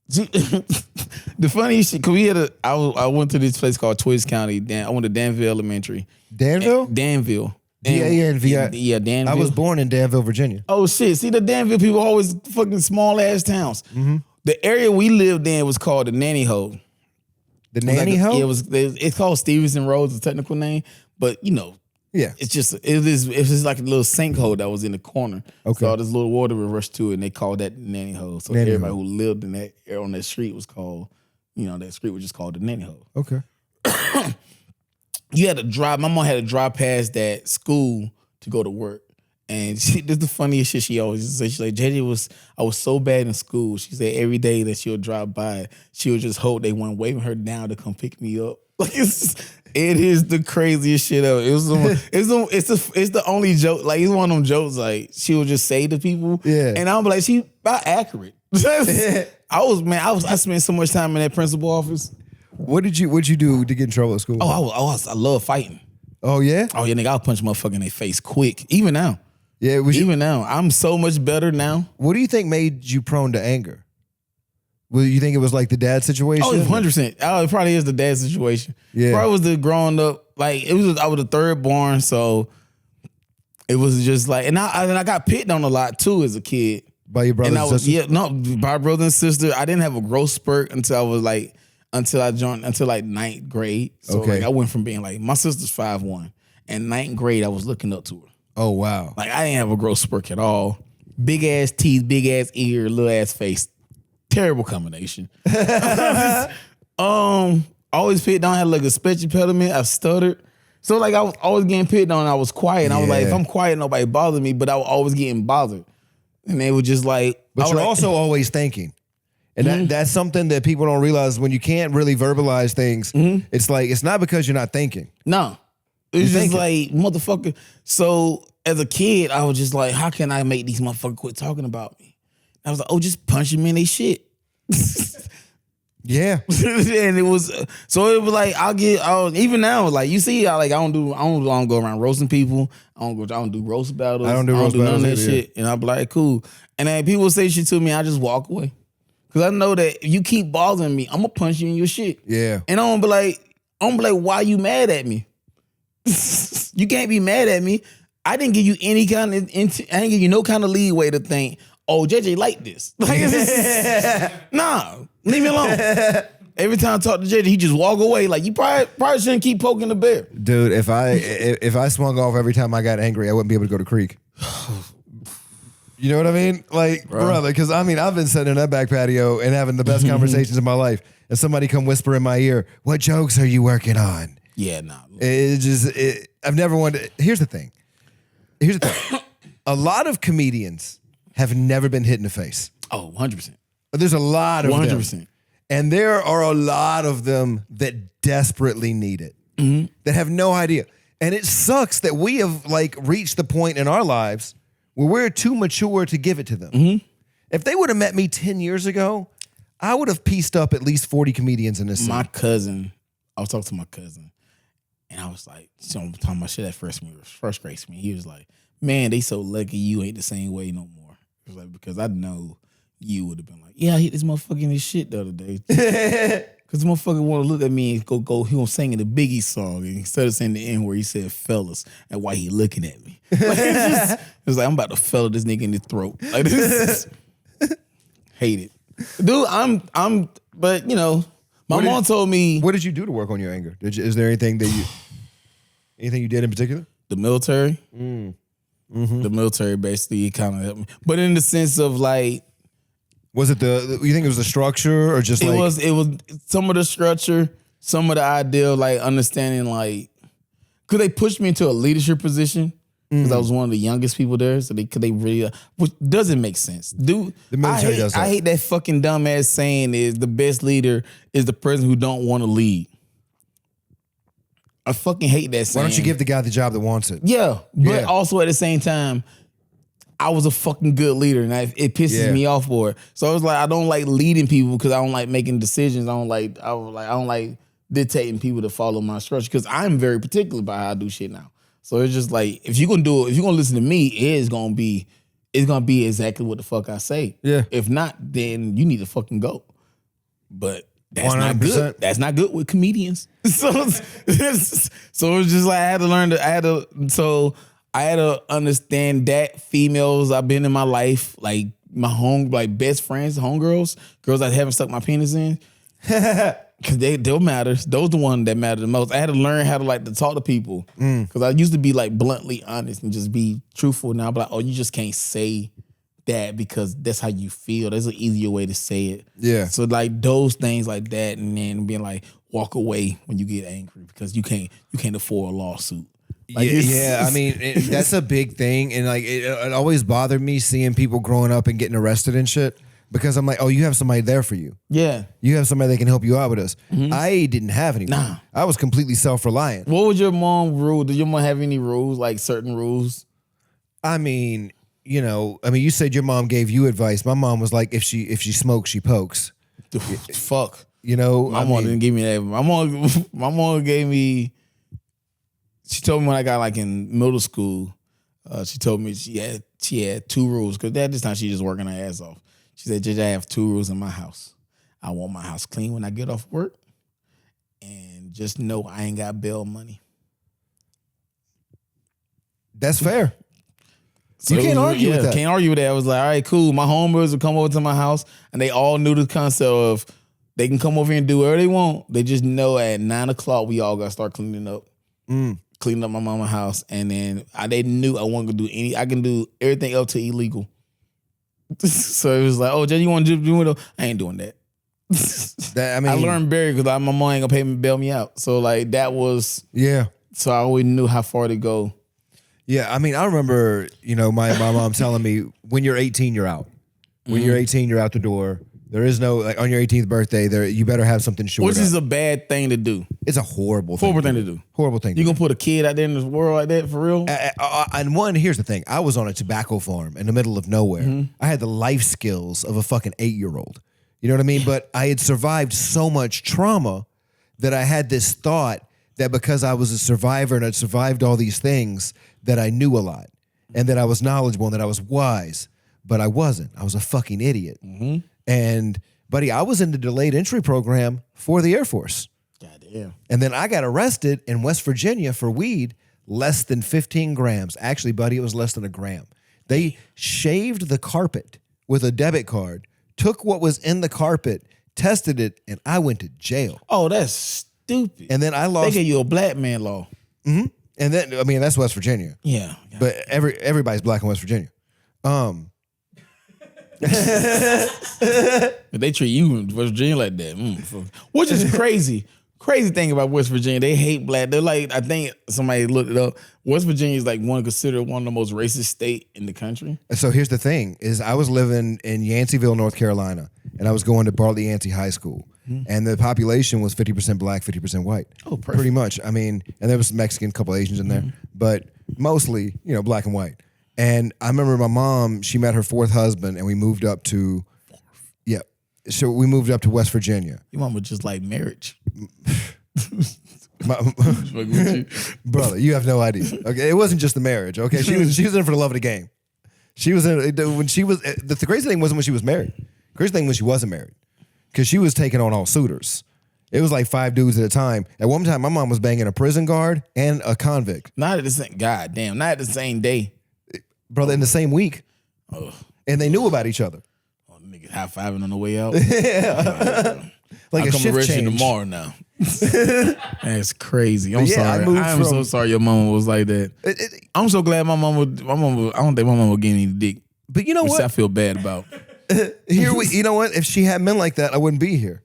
The funniest shit, cause I went to this place called Twist County. I went to Danville Elementary. Danville? Danville. D-A-N-V-I. Yeah, Danville. I was born in Danville, Virginia. Oh shit! See, the Danville people always fucking small ass towns. The area we lived in was called the Nanny Hole. The nanny hoe? Yeah, it's called Stevenson Road, the technical name, but you know. Yeah. It's just like a little sinkhole that was in the corner. Okay. So all this little water would rush to it, and they called that the nanny hole. So Nanny everybody hole. who lived in that area on that street was called, that street was just called the nanny hole. Okay. You had to drive. My mom had to drive past that school to go to work. And this is the funniest shit she always say. She's like, I was so bad in school. She said every day that she'll drive by, she would just hope they weren't waving her down to come pick me up. Like it is the craziest shit ever. It's the only joke. Like it's one of them jokes. Like she would just say to people, Yeah. And I'm like, she about accurate. I spent so much time in that principal office. What'd you do to get in trouble at school? I love fighting. Oh, yeah? Oh yeah, nigga, I'll punch a motherfucker in their face quick. Even now. Yeah. Even now. I'm so much better now. What do you think made you prone to anger? Well, you think it was like the dad situation? Oh, 100%. Oh, it probably is the dad situation. Yeah. Probably was the growing up. Like I was the third born, so it was just like, and I got picked on a lot too as a kid. By your brother and sister? By brother and sister. I didn't have a growth spurt until like 9th grade. So Okay. like, I went from being like, my sister's 5'1", and 9th grade I was looking up to her. Oh, wow. Like I didn't have a growth spurt at all. Big ass teeth, big ass ear, little ass face. Terrible combination. Always picked on, had like a speech impediment. I stuttered. So like I was always getting picked on. I was quiet. And I was like, if I'm quiet, nobody bothered me. But I was always getting bothered. And they were just like, But you're also always thinking. And that's something that people don't realize when you can't really verbalize things. It's like, it's not because you're not thinking. no. It was just thinking. like, motherfucker. So as a kid, I was just like, how can I make these motherfuckers quit talking about me? I was like, oh, just punch them in their shit. Yeah. And it was so it was like even now like you see I don't go around roasting people. I don't do roast battles. I don't do roast none of battles that either, shit. And I'm like cool. And then people say shit to me, I just walk away because I know that if you keep bothering me, I'm gonna punch you in your shit. Yeah. And I'm gonna be like, why you mad at me? You can't be mad at me. I didn't give you any kind of I didn't give you no kind of leeway to think, oh, JJ like this. Like, nah, leave me alone. Every time I talk to JJ, he just walk away. Like you probably shouldn't keep poking the bear. Dude, if I swung off every time I got angry, I wouldn't be able to go to Creek. You know what I mean? Like, brother, because I mean, I've been sitting in that back patio and having the best conversations of my life. And somebody come whisper in my ear, what jokes are you working on? Yeah, nah. I've never wanted. Here's the thing. A lot of comedians have never been hit in the face. Oh, 100%. But there's a lot of 100%. them. And there are a lot of them that desperately need it, that have no idea. And it sucks that we have like reached the point in our lives where we're too mature to give it to them. If they would have met me 10 years ago, I would have pieced up at least 40 comedians in this city. My cousin, I was talking to my cousin, and I was like, so I'm talking about shit at first grade me. He was like, man, they so lucky you ain't the same way no more. It was like, because I know you would have been like, yeah, I hit this motherfucker in his shit the other day. Because the motherfucker want to look at me and go, he was singing the Biggie song. And instead of saying the end where he said fellas, and why he looking at me. Like, it was like, I'm about to fella this nigga in the throat. Like, this hate it. Dude, but you know, my mom told me. What did you do to work on your anger? Is there anything you did in particular? The military. The military basically kind of helped me. But in the sense of like, was it you think it was the structure or just it was some of the structure, some of the idea, like understanding, like, could they push me into a leadership position because I was one of the youngest people there, so could they really, which doesn't make sense. Dude, the military does that. I hate that fucking dumbass saying is the best leader is the person who don't want to lead. I fucking hate that saying. Why don't you give the guy the job that wants it? Yeah, but also at the same time, I was a fucking good leader, and it pisses me off for it. So I was like, I don't like leading people because I don't like making decisions. I don't like dictating people to follow my structure because I'm very particular about how I do shit now. So it's just like, if you're gonna listen to me, it's gonna be exactly what the fuck I say. Yeah. If not, then you need to fucking go. But that's 100%. Not good. That's not good with comedians. So it's just like I had to understand that females I've been in my life, like my best friends, homegirls, girls I haven't stuck my penis in, because they'll matter. Those the ones that matter the most. I had to learn how to like to talk to people because I used to be like bluntly honest and just be truthful. Now I'm like, oh, you just can't say that because that's how you feel. There's an easier way to say it. Yeah. So like those things like that, and then being like, walk away when you get angry because you can't afford a lawsuit. Like I mean, that's a big thing. And like, it always bothered me seeing people growing up and getting arrested and shit because I'm like, oh, you have somebody there for you. Yeah. You have somebody that can help you out with us. I didn't have anyone. Nah. I was completely self-reliant. What was your mom rule? Did your mom have any rules, like certain rules? I mean, you said your mom gave you advice. My mom was like, if she smokes, she pokes. Fuck. My mom didn't give me that. My mom gave me. She told me when I got like in middle school, she told me she had two rules because at this time she just working her ass off. She said, "JJ, I have two rules in my house. I want my house clean when I get off work, and just know I ain't got bail money." That's fair. So you can't argue with that. Can't argue with that. I was like, all right, cool. My homeboys would come over to my house, and they all knew the concept of they can come over here and do whatever they want. They just know at 9 o'clock we all got to start cleaning up. Cleaning up my mama's house, and then they knew I wasn't gonna do I can do everything up to illegal. So it was like, oh, Jay, you want to do it? I ain't doing that. I learned very because my mom ain't gonna bail me out. So like that was So I always knew how far to go. Yeah, I mean, I remember my mom telling me when you're 18, you're out. When you're 18, you're out the door. There is no, like, on your 18th birthday, you better have something short. Which is a bad thing to do. It's a horrible thing to do. Horrible thing. You gonna put a kid out there in this world like that for real? And here's the thing. I was on a tobacco farm in the middle of nowhere. I had the life skills of a fucking 8-year-old. You know what I mean? But I had survived so much trauma that I had this thought that because I was a survivor and I'd survived all these things, that I knew a lot and that I was knowledgeable and that I was wise, but I wasn't. I was a fucking idiot. And buddy, I was in the delayed entry program for the Air Force. Goddamn. And then I got arrested in West Virginia for weed less than 15 grams. Actually, buddy, it was less than a gram. They shaved the carpet with a debit card, took what was in the carpet, tested it, and I went to jail. Oh, that's stupid. And then I lost. They gave you a black man law. And then, I mean, that's West Virginia. Yeah. But everybody's black in West Virginia. But they treat you in West Virginia like that. Which is crazy. Crazy thing about West Virginia, they hate black. They're like, I think somebody looked it up. West Virginia is like considered one of the most racist state in the country. So here's the thing: is I was living in Yanceyville, North Carolina, and I was going to Bartlett Yancey High School, and the population was 50% black, 50% white. Oh, perfect. Pretty much. I mean, and there was Mexican, couple Asians in there, but mostly, black and white. And I remember my mom; she met her fourth husband, and we moved up to, so we moved up to West Virginia. Your mom was just like marriage. Brother, you have no idea. Okay, it wasn't just the marriage. Okay, she was in for the love of the game. She was in when she was. The crazy thing wasn't when she was married. The crazy thing was she wasn't married because she was taking on all suitors. It was like 5 dudes at a time. At one time, my mom was banging a prison guard and a convict. Not at the same. Goddamn, not at the same day, brother. In the same week, and they knew about each other. Oh, nigga, high fiving on the way out. Like I'll a come shift arrest you change. tomorrow now. That's crazy. I'm sorry. I'm so sorry your mama was like that. I'm so glad my mama. I don't think my mama would give me the dick. But you know what? I feel bad about. You know what? If she had men like that, I wouldn't be here.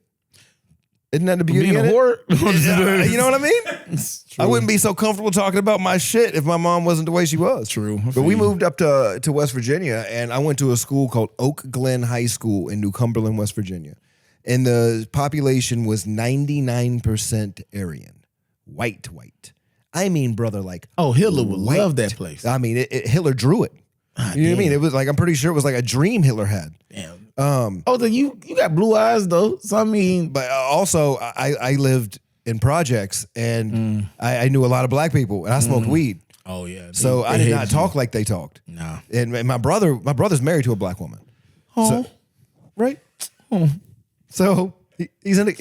Isn't that the beauty Being of a it? whore. You know what I mean? I wouldn't be so comfortable talking about my shit if my mom wasn't the way she was. True. But we moved up to West Virginia, and I went to a school called Oak Glen High School in New Cumberland, West Virginia. And the population was 99% Aryan. White. I mean, brother, like... Oh, Hitler would white. love that place. I mean, Hitler drew it. You know what I mean? It was like, I'm pretty sure it was like a dream Hitler had. Damn. Then you got blue eyes, though. So, I mean... But also, I lived in projects, and I knew a lot of black people, and I smoked weed. Oh, yeah. So I did not talk like they talked. No. And my brother's married to a black woman. Oh. So, right? Oh. So he's in.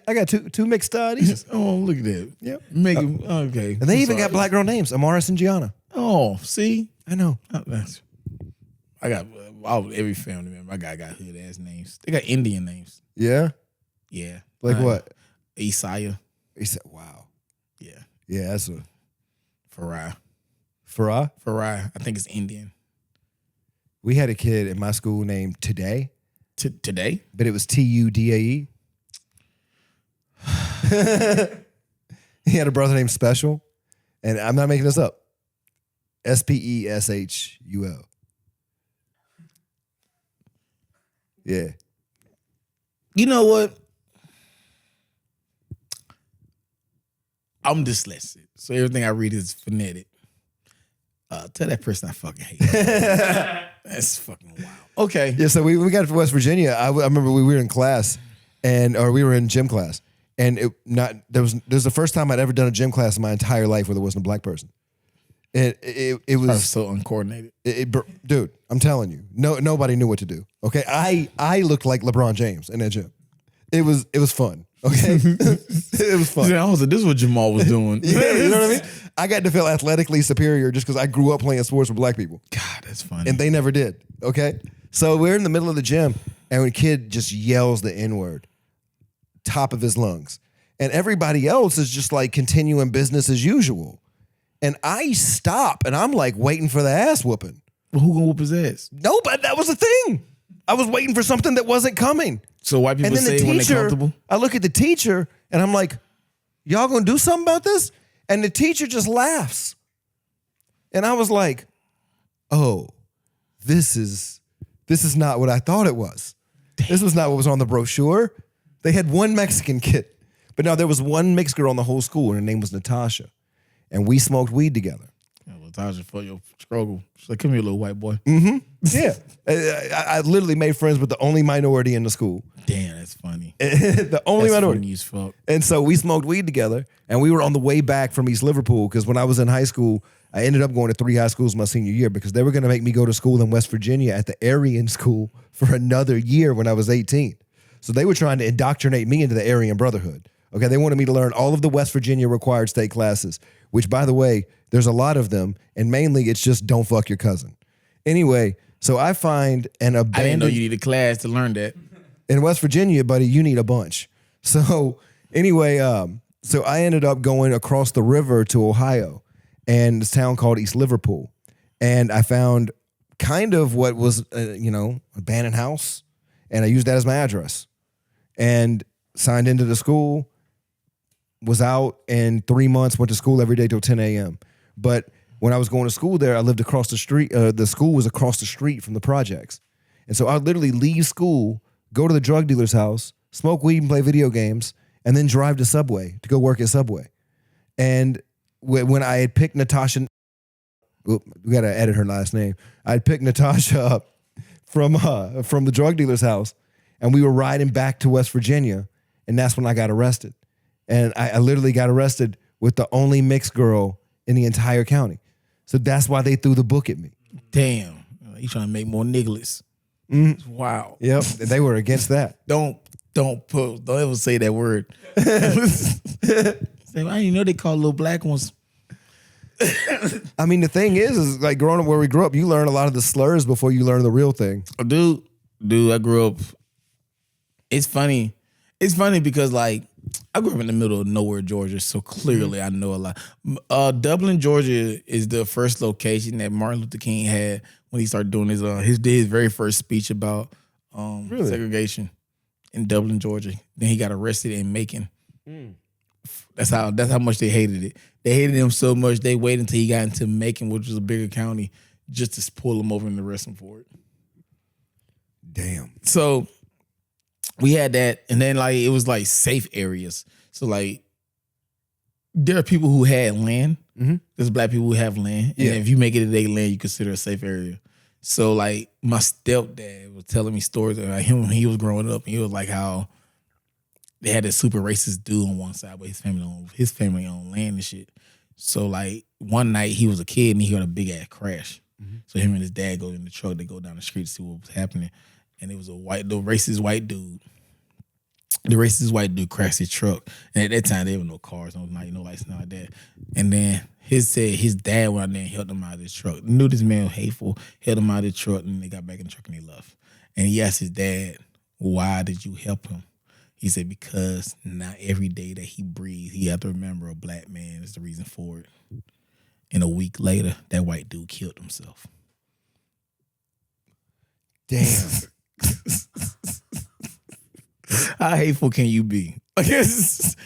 I got two mixed studies. Oh, look at that. Yep. Make him okay. And they even got black girl names, Amaris and Gianna. Oh, see, I know. I got every family member. I got hood ass names. They got Indian names. Yeah. Yeah. Like what? Isaiah. He said, "Wow." Yeah. Yeah, that's a Farah. Farah. I think it's Indian. We had a kid in my school named Today. Today? But it was Tudae. He had a brother named Special, and I'm not making this up. Speshul. Yeah. You know what? I'm dyslexic, so everything I read is phonetic. Tell that person I fucking hate. That's fucking wild. Okay. Yeah, so we got to West Virginia. I remember we were in class, or we were in gym class, and there was the first time I'd ever done a gym class in my entire life where there wasn't a black person. It was I was so uncoordinated. Dude, I'm telling you, nobody knew what to do. Okay, I looked like LeBron James in that gym. It was fun. Okay, it was fun. I was like, this is what Jamal was doing. Yeah, you know what I mean? I got to feel athletically superior just because I grew up playing sports with black people. God, that's funny. And they never did. Okay, so we're in the middle of the gym, and a kid just yells the N-word, top of his lungs, and everybody else is just like continuing business as usual. And I stop, and I'm like waiting for the ass whooping. Well, who gonna whoop his ass? No, but that was the thing. I was waiting for something that wasn't coming. So white people And then say the when they're teacher, comfortable? I look at the teacher, and I'm like, y'all gonna do something about this? And the teacher just laughs. And I was like, oh, this is not what I thought it was. This was not what was on the brochure. They had one Mexican kid. But now there was one mixed girl in the whole school, and her name was Natasha. And we smoked weed together. Latasha for your struggle. She's like, come here, little white boy. Yeah. I literally made friends with the only minority in the school. Damn, that's funny. The only That's minority. funny as fuck. And so we smoked weed together, and we were on the way back from East Liverpool because when I was in high school, I ended up going to 3 high schools my senior year because they were going to make me go to school in West Virginia at the Aryan school for another year when I was 18. So they were trying to indoctrinate me into the Aryan Brotherhood. Okay, they wanted me to learn all of the West Virginia required state classes, which, by the way, there's a lot of them, and mainly it's just don't fuck your cousin. Anyway, so I find an I didn't know abandoned... you needed a class to learn that. In West Virginia, buddy, you need a bunch. So anyway, so I ended up going across the river to Ohio and this town called East Liverpool. And I found kind of what was, abandoned house. And I used that as my address. And signed into the school, was out in 3 months, went to school every day till 10 a.m. But when I was going to school there, I lived across the street. The school was across the street from the projects. And so I would literally leave school, go to the drug dealer's house, smoke weed and play video games, and then drive to Subway to go work at Subway. And when I had picked Natasha, we got to edit her last name. I had picked Natasha up from the drug dealer's house, and we were riding back to West Virginia, and that's when I got arrested. And I literally got arrested with the only mixed girl in the entire county. So that's why they threw the book at me. Damn. You trying to make more nigglets. Wow. Yep, they were against that. Don't ever say that word. Say, I didn't know they call little black ones. I mean, the thing is like growing up where we grew up, you learn a lot of the slurs before you learn the real thing. Dude, I grew up. It's funny. It's funny because like I grew up in the middle of nowhere, Georgia, so clearly I know a lot. Dublin, Georgia is the first location that Martin Luther King had when he started doing his very first speech about segregation in Dublin, Georgia. Then he got arrested in Macon. That's how much they hated it. They hated him so much they waited until he got into Macon, which was a bigger county, just to pull him over and arrest him for it. Damn. So we had that, and then like it was like safe areas. So like there are people who had land. There's black people who have land, and if you make it a day land, you consider a safe area. So like my stepdad was telling me stories about him when he was growing up, and he was like how they had this super racist dude on one side, but his family owned land and shit. So like one night he was a kid and he heard a big ass crash. So him and his dad go in the truck, they go down the street to see what was happening. And it was the racist white dude. The racist white dude crashed his truck. And at that time, there were no cars, no lights, nothing like that. And then his dad went out there and helped him out of his truck. Knew this man was hateful, held him out of the truck, and they got back in the truck and they left. And he asked his dad, why did you help him? He said, because not every day that he breathes, he had to remember a black man is the reason for it. And a week later, that white dude killed himself. Damn. How hateful can you be? I guess.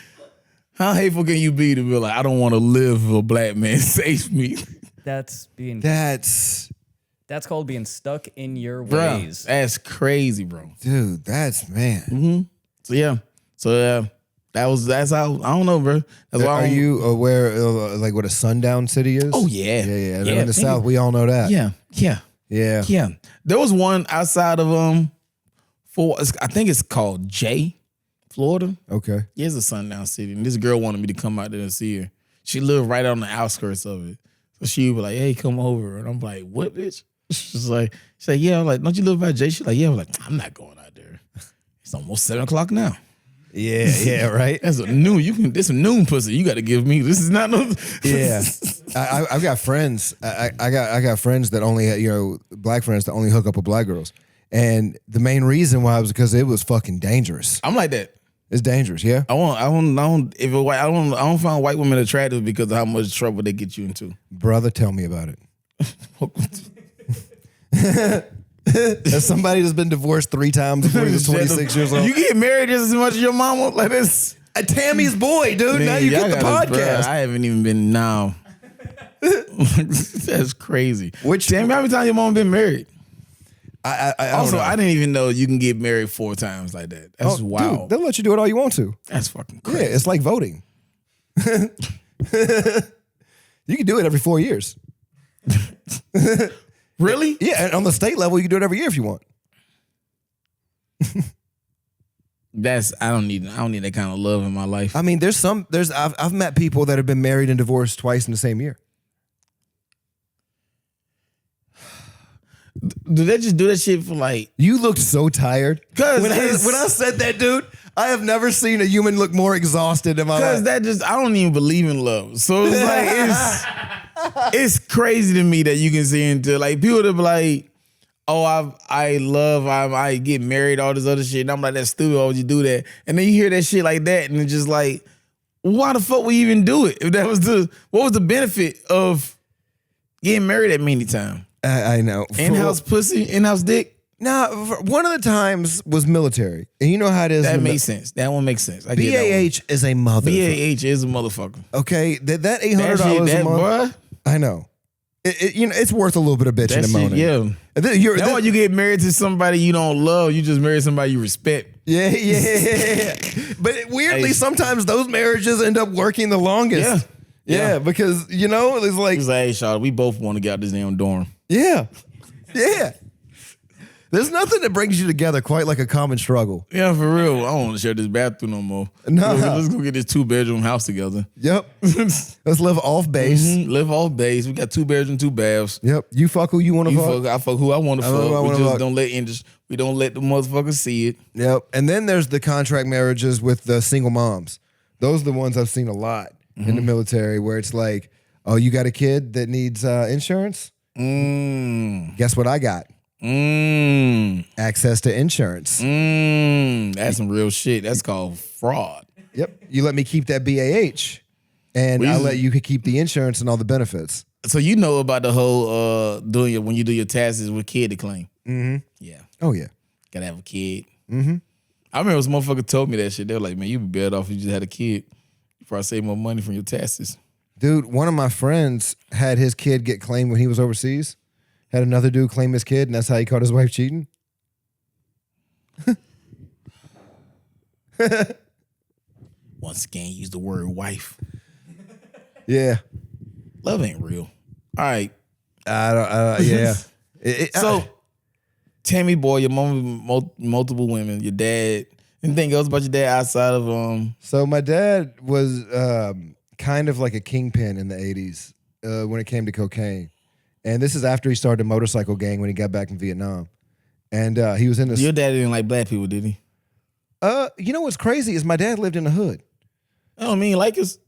How hateful can you be to be like, I don't want to live if a black man saves me? That's called being stuck in your ways. Bro, that's crazy, bro. Dude, that's man. So that's how I don't know, bro. That's why Are you aware of like what a sundown city is? Oh yeah, yeah. In the South, we all know that. Yeah. There was one outside of I think it's called J, Florida. Okay. Yeah, it's a sundown city, and this girl wanted me to come out there and see her. She lived right on the outskirts of it, so she was like, "Hey, come over," and I'm like, "What, bitch?" She's like, "Yeah." I'm like, "Don't you live by J?" She's like, "Yeah." I'm like, "I'm not going out there. It's almost 7:00 now." Yeah, right. That's a noon. This a noon pussy. You got to give me. This is not no. Yeah, I've got friends. I got friends that only black friends that only hook up with black girls, and the main reason why was because it was fucking dangerous. I'm like that. It's dangerous. Yeah. I don't find white women attractive because of how much trouble they get you into. Brother, tell me about it. As somebody that's been divorced 3 times before he was 26 years old. You get married just as much as your mama? Like this? A Tammy's boy, dude. Now you get the podcast. I haven't even been now. That's crazy. Tammy, how many times your mama been married? I also, I didn't even know you can get married 4 times like that. That's wild. Dude, they'll let you do it all you want to. That's fucking crazy. Yeah, it's like voting. You can do it every 4 years. Really? Yeah, and on the state level, you can do it every year if you want. I don't need that kind of love in my life. I mean, I've met people that have been married and divorced twice in the same year. Do they just do that shit for like? You looked so tired. Cause when I said that, dude, I have never seen a human look more exhausted in my life. Because I don't even believe in love. So it's like it's crazy to me that you can see into like people that be like, oh, I get married, all this other shit. And I'm like, that's stupid. Why would you do that? And then you hear that shit like that, and it's just like, why the fuck would you even do it? If that was what was the benefit of getting married that many times? I know. In-house pussy, in-house dick. Nah, one of the times was military, and you know how it is. That makes sense. That one makes sense. I get that one. BAH is a motherfucker. BAH is a motherfucker. Okay, that $800 a month. Boy, I know. It's worth a little bit of bitching and moaning. Yeah. That's why you get married to somebody you don't love. You just marry somebody you respect. Yeah. But weirdly, sometimes those marriages end up working the longest. Yeah, because, it's like... He's like, hey, Charlotte, we both want to get out this damn dorm. Yeah. There's nothing that brings you together quite like a common struggle. Yeah, for real. I don't want to share this bathroom no more. No. Let's go get this 2-bedroom house together. Yep. Let's live off base. Mm-hmm. Live off base. We got 2 bedrooms, 2 baths. Yep. You fuck who you want to fuck. I fuck who I want to fuck. We just don't let we don't let the motherfuckers see it. Yep. And then there's the contract marriages with the single moms. Those are the ones I've seen a lot in the military, where it's like, oh, you got a kid that needs insurance? Guess what I got? Access to insurance. That's some real shit. That's called fraud. Yep. You let me keep that BAH, and I'll let you keep the insurance and all the benefits. So you know about the whole when you do your taxes with kid to claim. Mm-hmm. Yeah. Oh yeah. Gotta have a kid. Mm-hmm. I remember some motherfucker told me that shit. They were like, man, you'd be better off if you just had a kid. You probably save more money from your taxes. Dude, one of my friends had his kid get claimed when he was overseas. Had another dude claim his kid, and that's how he caught his wife cheating. Once again, use the word wife. Yeah. Love ain't real. All right. Yeah. So, Tammy boy, your mom, multiple women, your dad. Anything else about your dad outside of So my dad was kind of like a kingpin in the 80s when it came to cocaine. And this is after he started a motorcycle gang when he got back from Vietnam. And he was in this... Your dad didn't like black people, did he? You know what's crazy is my dad lived in the hood. I don't mean like us.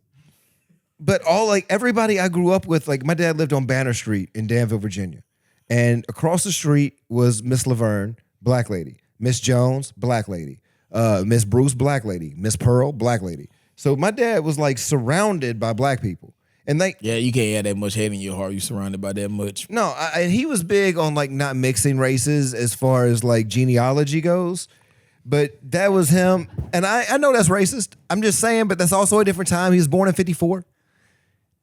But everybody I grew up with, like my dad lived on Banner Street in Danville, Virginia. And across the street was Miss Laverne, black lady. Miss Jones, black lady. Miss Bruce, black lady. Miss Pearl, black lady. So my dad was like surrounded by black people. And you can't have that much hate in your heart. You're surrounded by that much. No, and he was big on like not mixing races as far as like genealogy goes. But that was him. And I know that's racist. I'm just saying, but that's also a different time. He was born in 1954.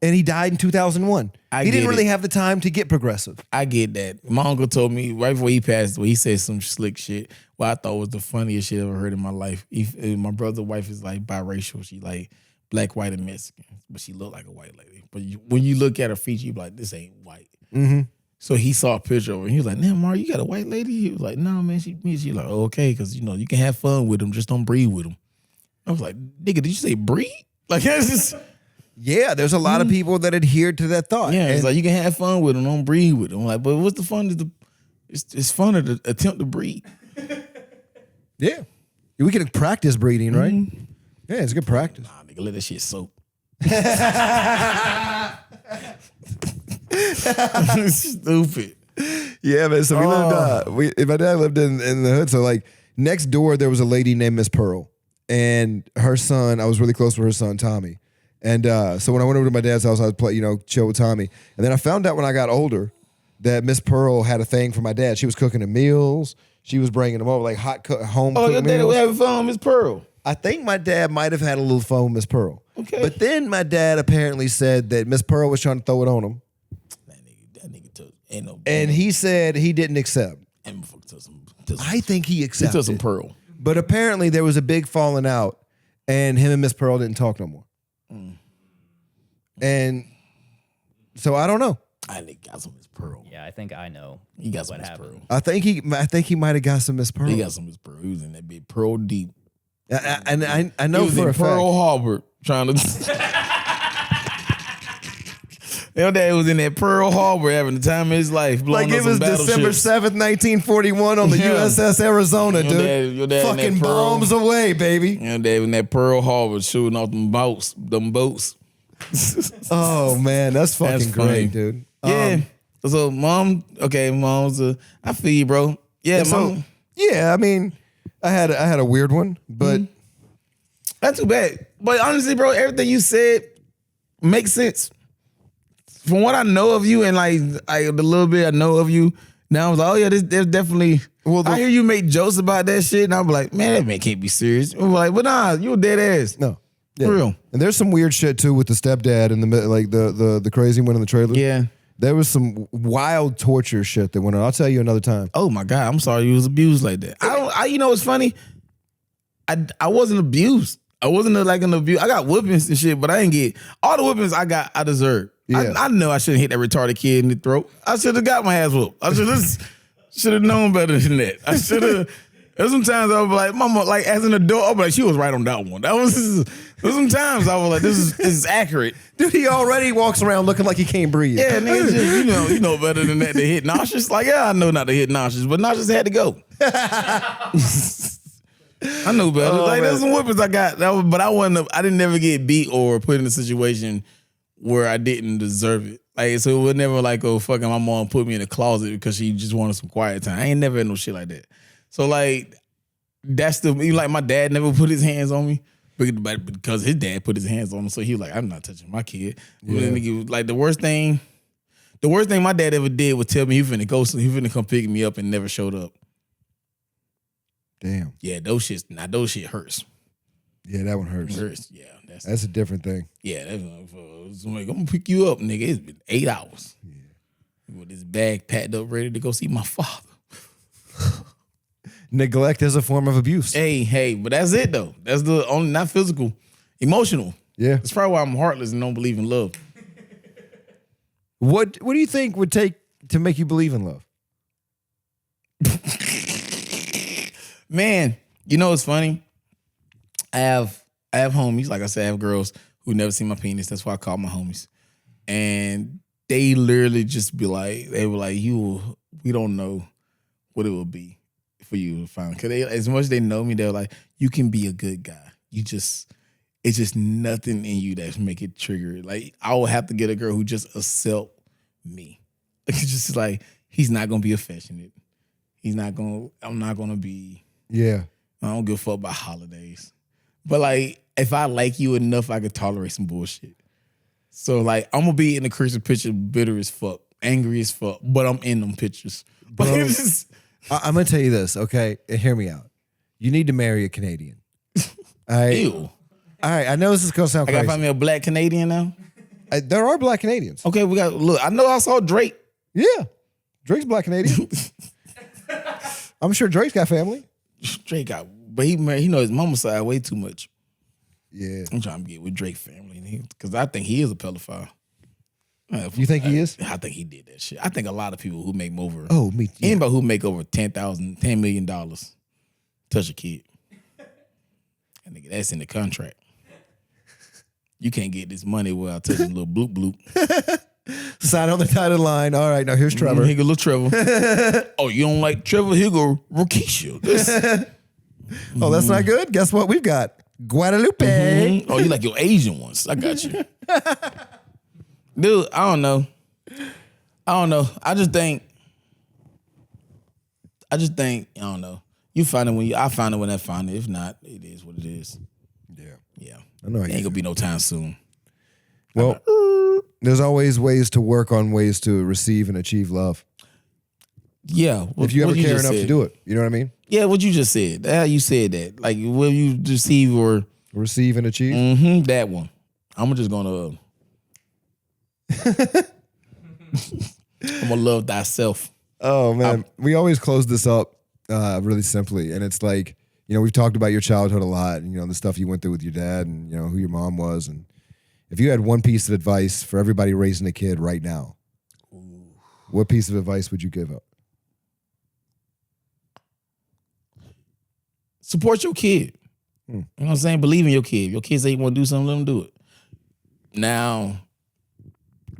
And he died in 2001. He didn't really have the time to get progressive. I get that. My uncle told me right before he passed away, he said some slick shit. What I thought was the funniest shit I ever heard in my life. My brother's wife is like biracial. She like black, white, and Mexican. But she looked like a white lady. But when you look at her feature, you be like, this ain't white. Mm-hmm. So he saw a picture of her. And he was like, damn, Mar, you got a white lady? He was like, no, man. She like, oh, okay, because, you can have fun with them. Just don't breed with them. I was like, nigga, did you say breed? Like, that's just... Yeah, there's a lot of people that adhere to that thought. Yeah, it's like you can have fun with them, don't breed with them. Like, but what's the fun? It's funner to attempt to breed. Yeah, we can practice breeding, right? Mm-hmm. Yeah, it's good practice. Nah, nigga, let that shit soak. Stupid. Yeah, man. So we lived. My dad lived in the hood. So like next door, there was a lady named Miss Pearl, and her son. I was really close with her son, Tommy. And so when I went over to my dad's house, I would play, chill with Tommy. And then I found out when I got older that Miss Pearl had a thing for my dad. She was cooking him meals. She was bringing him over like home Oh, your cooked dad meals. was having fun with Miss Pearl. I think my dad might have had a little fun with Miss Pearl. Okay. But then my dad apparently said that Miss Pearl was trying to throw it on him. That nigga took ain't no. And he said he didn't accept. And motherfucker took some. I think he He accepted. took some Pearl. But apparently there was a big falling out, and him and Miss Pearl didn't talk no more. And so I don't know. I think got some Miss Pearl. Yeah, I think I know. He got some what Miss happened. Pearl. I think he might have got some Miss Pearl. He got some Miss Pearl. He was in that big Pearl deep. And I know He was for in a Pearl fact. Harbor trying to. Your dad was in that Pearl Harbor having the time of his life. Like blowing it up was some December battleships. 7th, 1941 on the Yeah. USS Arizona, Your dude. dad in that Fucking Pearl. bombs away, baby. Your dad was in that Pearl Harbor shooting off them boats. Oh man, that's fucking That's funny. great, dude. Yeah. So mom's I feel you, bro. Yeah, So mom. yeah, I mean, I had a weird one, but Not too bad. But honestly, bro, everything you said makes sense. From what I know of you and like the little bit I know of you, now I was like, oh yeah, there's definitely. Well, I hear you make jokes about that shit, and I'm like, man, that man can't be serious. I'm like, but nah, you a dead ass. no. Yeah. For real. And there's some weird shit too with the stepdad and the crazy one in the trailer. Yeah. There was some wild torture shit that went on. I'll tell you another time. Oh my God, I'm sorry you was abused like that. You know what's funny? I wasn't abused. I wasn't like an abuse. I got whippings and shit, but I didn't get all the whippings I got. I deserved. Yeah. I know I shouldn't hit that retarded kid in the throat. I should have got my ass whooped. I should have known better than that. I should have. There's some times I was like, Mama, like as an adult, I was like, she was right on that one. There's some times I was like, this is accurate. Dude, he already walks around looking like he can't breathe. Yeah, nigga, just, you know better than that to hit nauseous. Like, yeah, I know not to hit nauseous, but nauseous had to go. I knew better. Like, there's some whippings I got, but I didn't never get beat or put in a situation where I didn't deserve it. Like, so it was never like, oh, fucking my mom put me in the closet because she just wanted some quiet time. I ain't never had no shit like that. So like, that's like my dad never put his hands on me because his dad put his hands on him. So he was like, I'm not touching my kid. Yeah. Like the worst thing my dad ever did was tell me he finna come pick me up and never showed up. Damn. Yeah, those shit hurts. Yeah, that one hurts. It hurts. Yeah, That's a different thing. yeah. That's like, I'm gonna pick you up, nigga. It's been 8 hours. Yeah. With this bag packed up, ready to go see my father. Neglect is a form of abuse. Hey, but that's it though. That's the only not physical, emotional. Yeah. That's probably why I'm heartless and don't believe in love. What do you think would take to make you believe in love? Man, you know what's funny? I have homies, like I said, I have girls who never seen my penis. That's why I call my homies. And they literally just be like, they were like, we don't know what it will be for you to find. Because as much as they know me, they're like, you can be a good guy. It's just nothing in you that make it trigger. Like, I would have to get a girl who just accept me. It's just like, he's not going to be affectionate. I'm not going to be... Yeah. I don't give a fuck about holidays. But like, if I like you enough, I could tolerate some bullshit. So like, I'm gonna be in the Christmas picture bitter as fuck, angry as fuck, but I'm in them pictures. But Bro, it's just, I'm gonna tell you this, okay? Hear me out. You need to marry a Canadian. All right. ew. All right. I know this is gonna sound I gotta crazy. find me a black Canadian now. There are black Canadians. Okay, look, I know I saw Drake. Yeah. Drake's black Canadian. I'm sure Drake's got family. Drake got, but he know his mama side way too much. Yeah. I'm trying to get with Drake family because I think he is a pedophile. You think he is? I think he did that shit. I think a lot of people who make over Oh, me. Yeah. anybody who make over $10 million touch a kid. And nigga, that's in the contract. You can't get this money without touching a little bloop bloop. Sign on the dotted line. All right, now here's Trevor. Here go little Trevor. Oh, you don't like Trevor? Here go Rokisha. Oh, that's not good? Guess what we've got? Guadalupe. Oh, you like your Asian ones. I got you. Dude, I don't know. I just think, I don't know. You find it I find it when I find it. If not, it is what it is. Yeah. I know how It you ain't gonna be no time soon. Well, there's always ways to work on ways to receive and achieve love. Yeah. If you ever care enough to do it. You know what I mean? Yeah, what you just said. How you said that. Like, will you receive or... Receive and achieve? that one. I'm just gonna... I'm gonna love thyself. Oh, man. We always close this up really simply. And it's like, you know, we've talked about your childhood a lot and, you know, the stuff you went through with your dad and, you know, who your mom was. And if you had one piece of advice for everybody raising a kid right now, What piece of advice would you give up? Support your kid. You know what I'm saying? Believe in your kid. If your kids say you want to do something, let them do it. Now,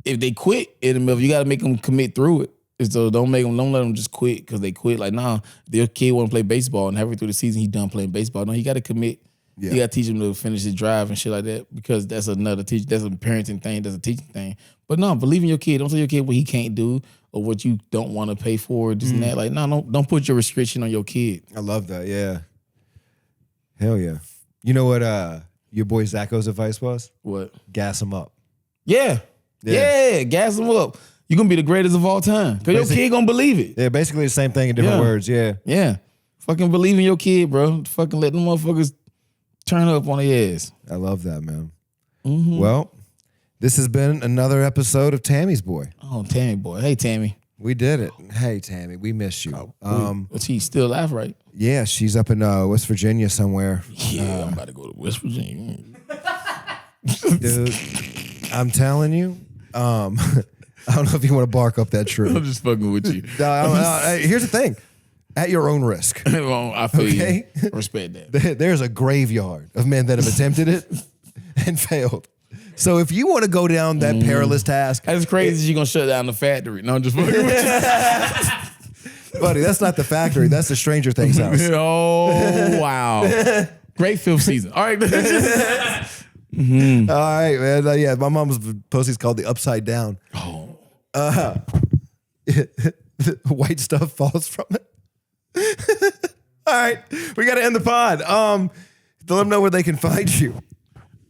if they quit in the middle, you got to make them commit through it. So don't let them just quit because they quit. Like, nah, their kid want to play baseball and halfway through the season, he done playing baseball. No, you got to commit. Yeah. You got to teach him to finish his drive and shit like that because that's another teach. That's a parenting thing. That's a teaching thing. But no, believe in your kid. Don't tell your kid what he can't do or what you don't want to pay for. This and that. Like, no, don't put your restriction on your kid. I love that. Yeah. Hell yeah. You know what your boy Zacho's advice was? What? Gas him up. Yeah. Gas him up. You're going to be the greatest of all time because your kid going to believe it. Yeah, basically the same thing in different words. Yeah. Yeah. Fucking believe in your kid, bro. Fucking let them motherfuckers turn up on their ass. I love that, man. Well, this has been another episode of Tammy's Boy. Oh, Tammy boy. Hey, Tammy. We did it. Hey, Tammy, we miss you. But she's still alive, right? Yeah, she's up in West Virginia somewhere. Yeah, I'm about to go to West Virginia. Dude, I'm telling you, I don't know if you want to bark up that tree. I'm just fucking with you. Here's the thing. At your own risk. Well, I feel Okay. you. Respect that. There's a graveyard of men that have attempted it and failed. So if you want to go down that perilous task. That's crazy you're going to shut down the factory. No, I'm just fucking with you. Buddy, that's not the factory. That's the Stranger Things house. Oh, wow. Great fifth season. All right. All right, man. Yeah, my mom's posting's called The Upside Down. Oh. White stuff falls from it. All right, we got to end the pod. Let them know where they can find you.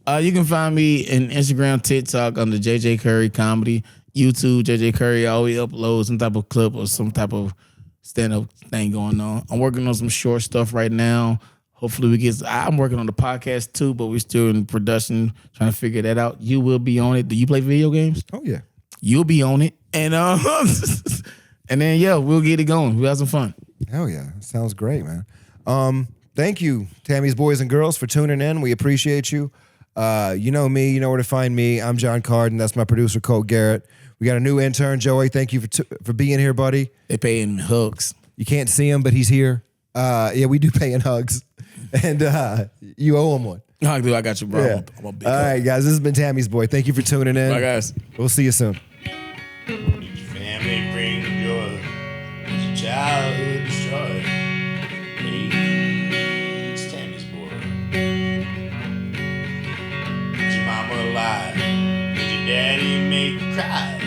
You can find me in Instagram, TikTok under JJ Curry Comedy, YouTube, JJ Curry. I always upload some type of clip or some type of stand-up thing going on. I'm working on some short stuff right now. Hopefully I'm working on the podcast too, but we're still in production trying to figure that out. You will be on it. Do you play video games? Oh, yeah. You'll be on it. And and then, yeah, we'll get it going. We'll have some fun. Hell yeah. Sounds great, man. Thank you, Tammy's boys and girls, for tuning in. We appreciate you. You know me. You know where to find me. I'm Jon Carden. That's my producer, Cole Garrett. We got a new intern, Joey. Thank you for being here, buddy. They pay in hugs. You can't see him, but he's here. Yeah, we do pay in hugs. And you owe him one. I got you, bro. Yeah. I'm a big All right, guys. This has been Tammy's Boy. Thank you for tuning in. Bye, guys. We'll see you soon. Did your family bring joy? Was your childhood destroyed? Hey, it's Tammy's Boy. Is your mama alive? Did your daddy make you cry?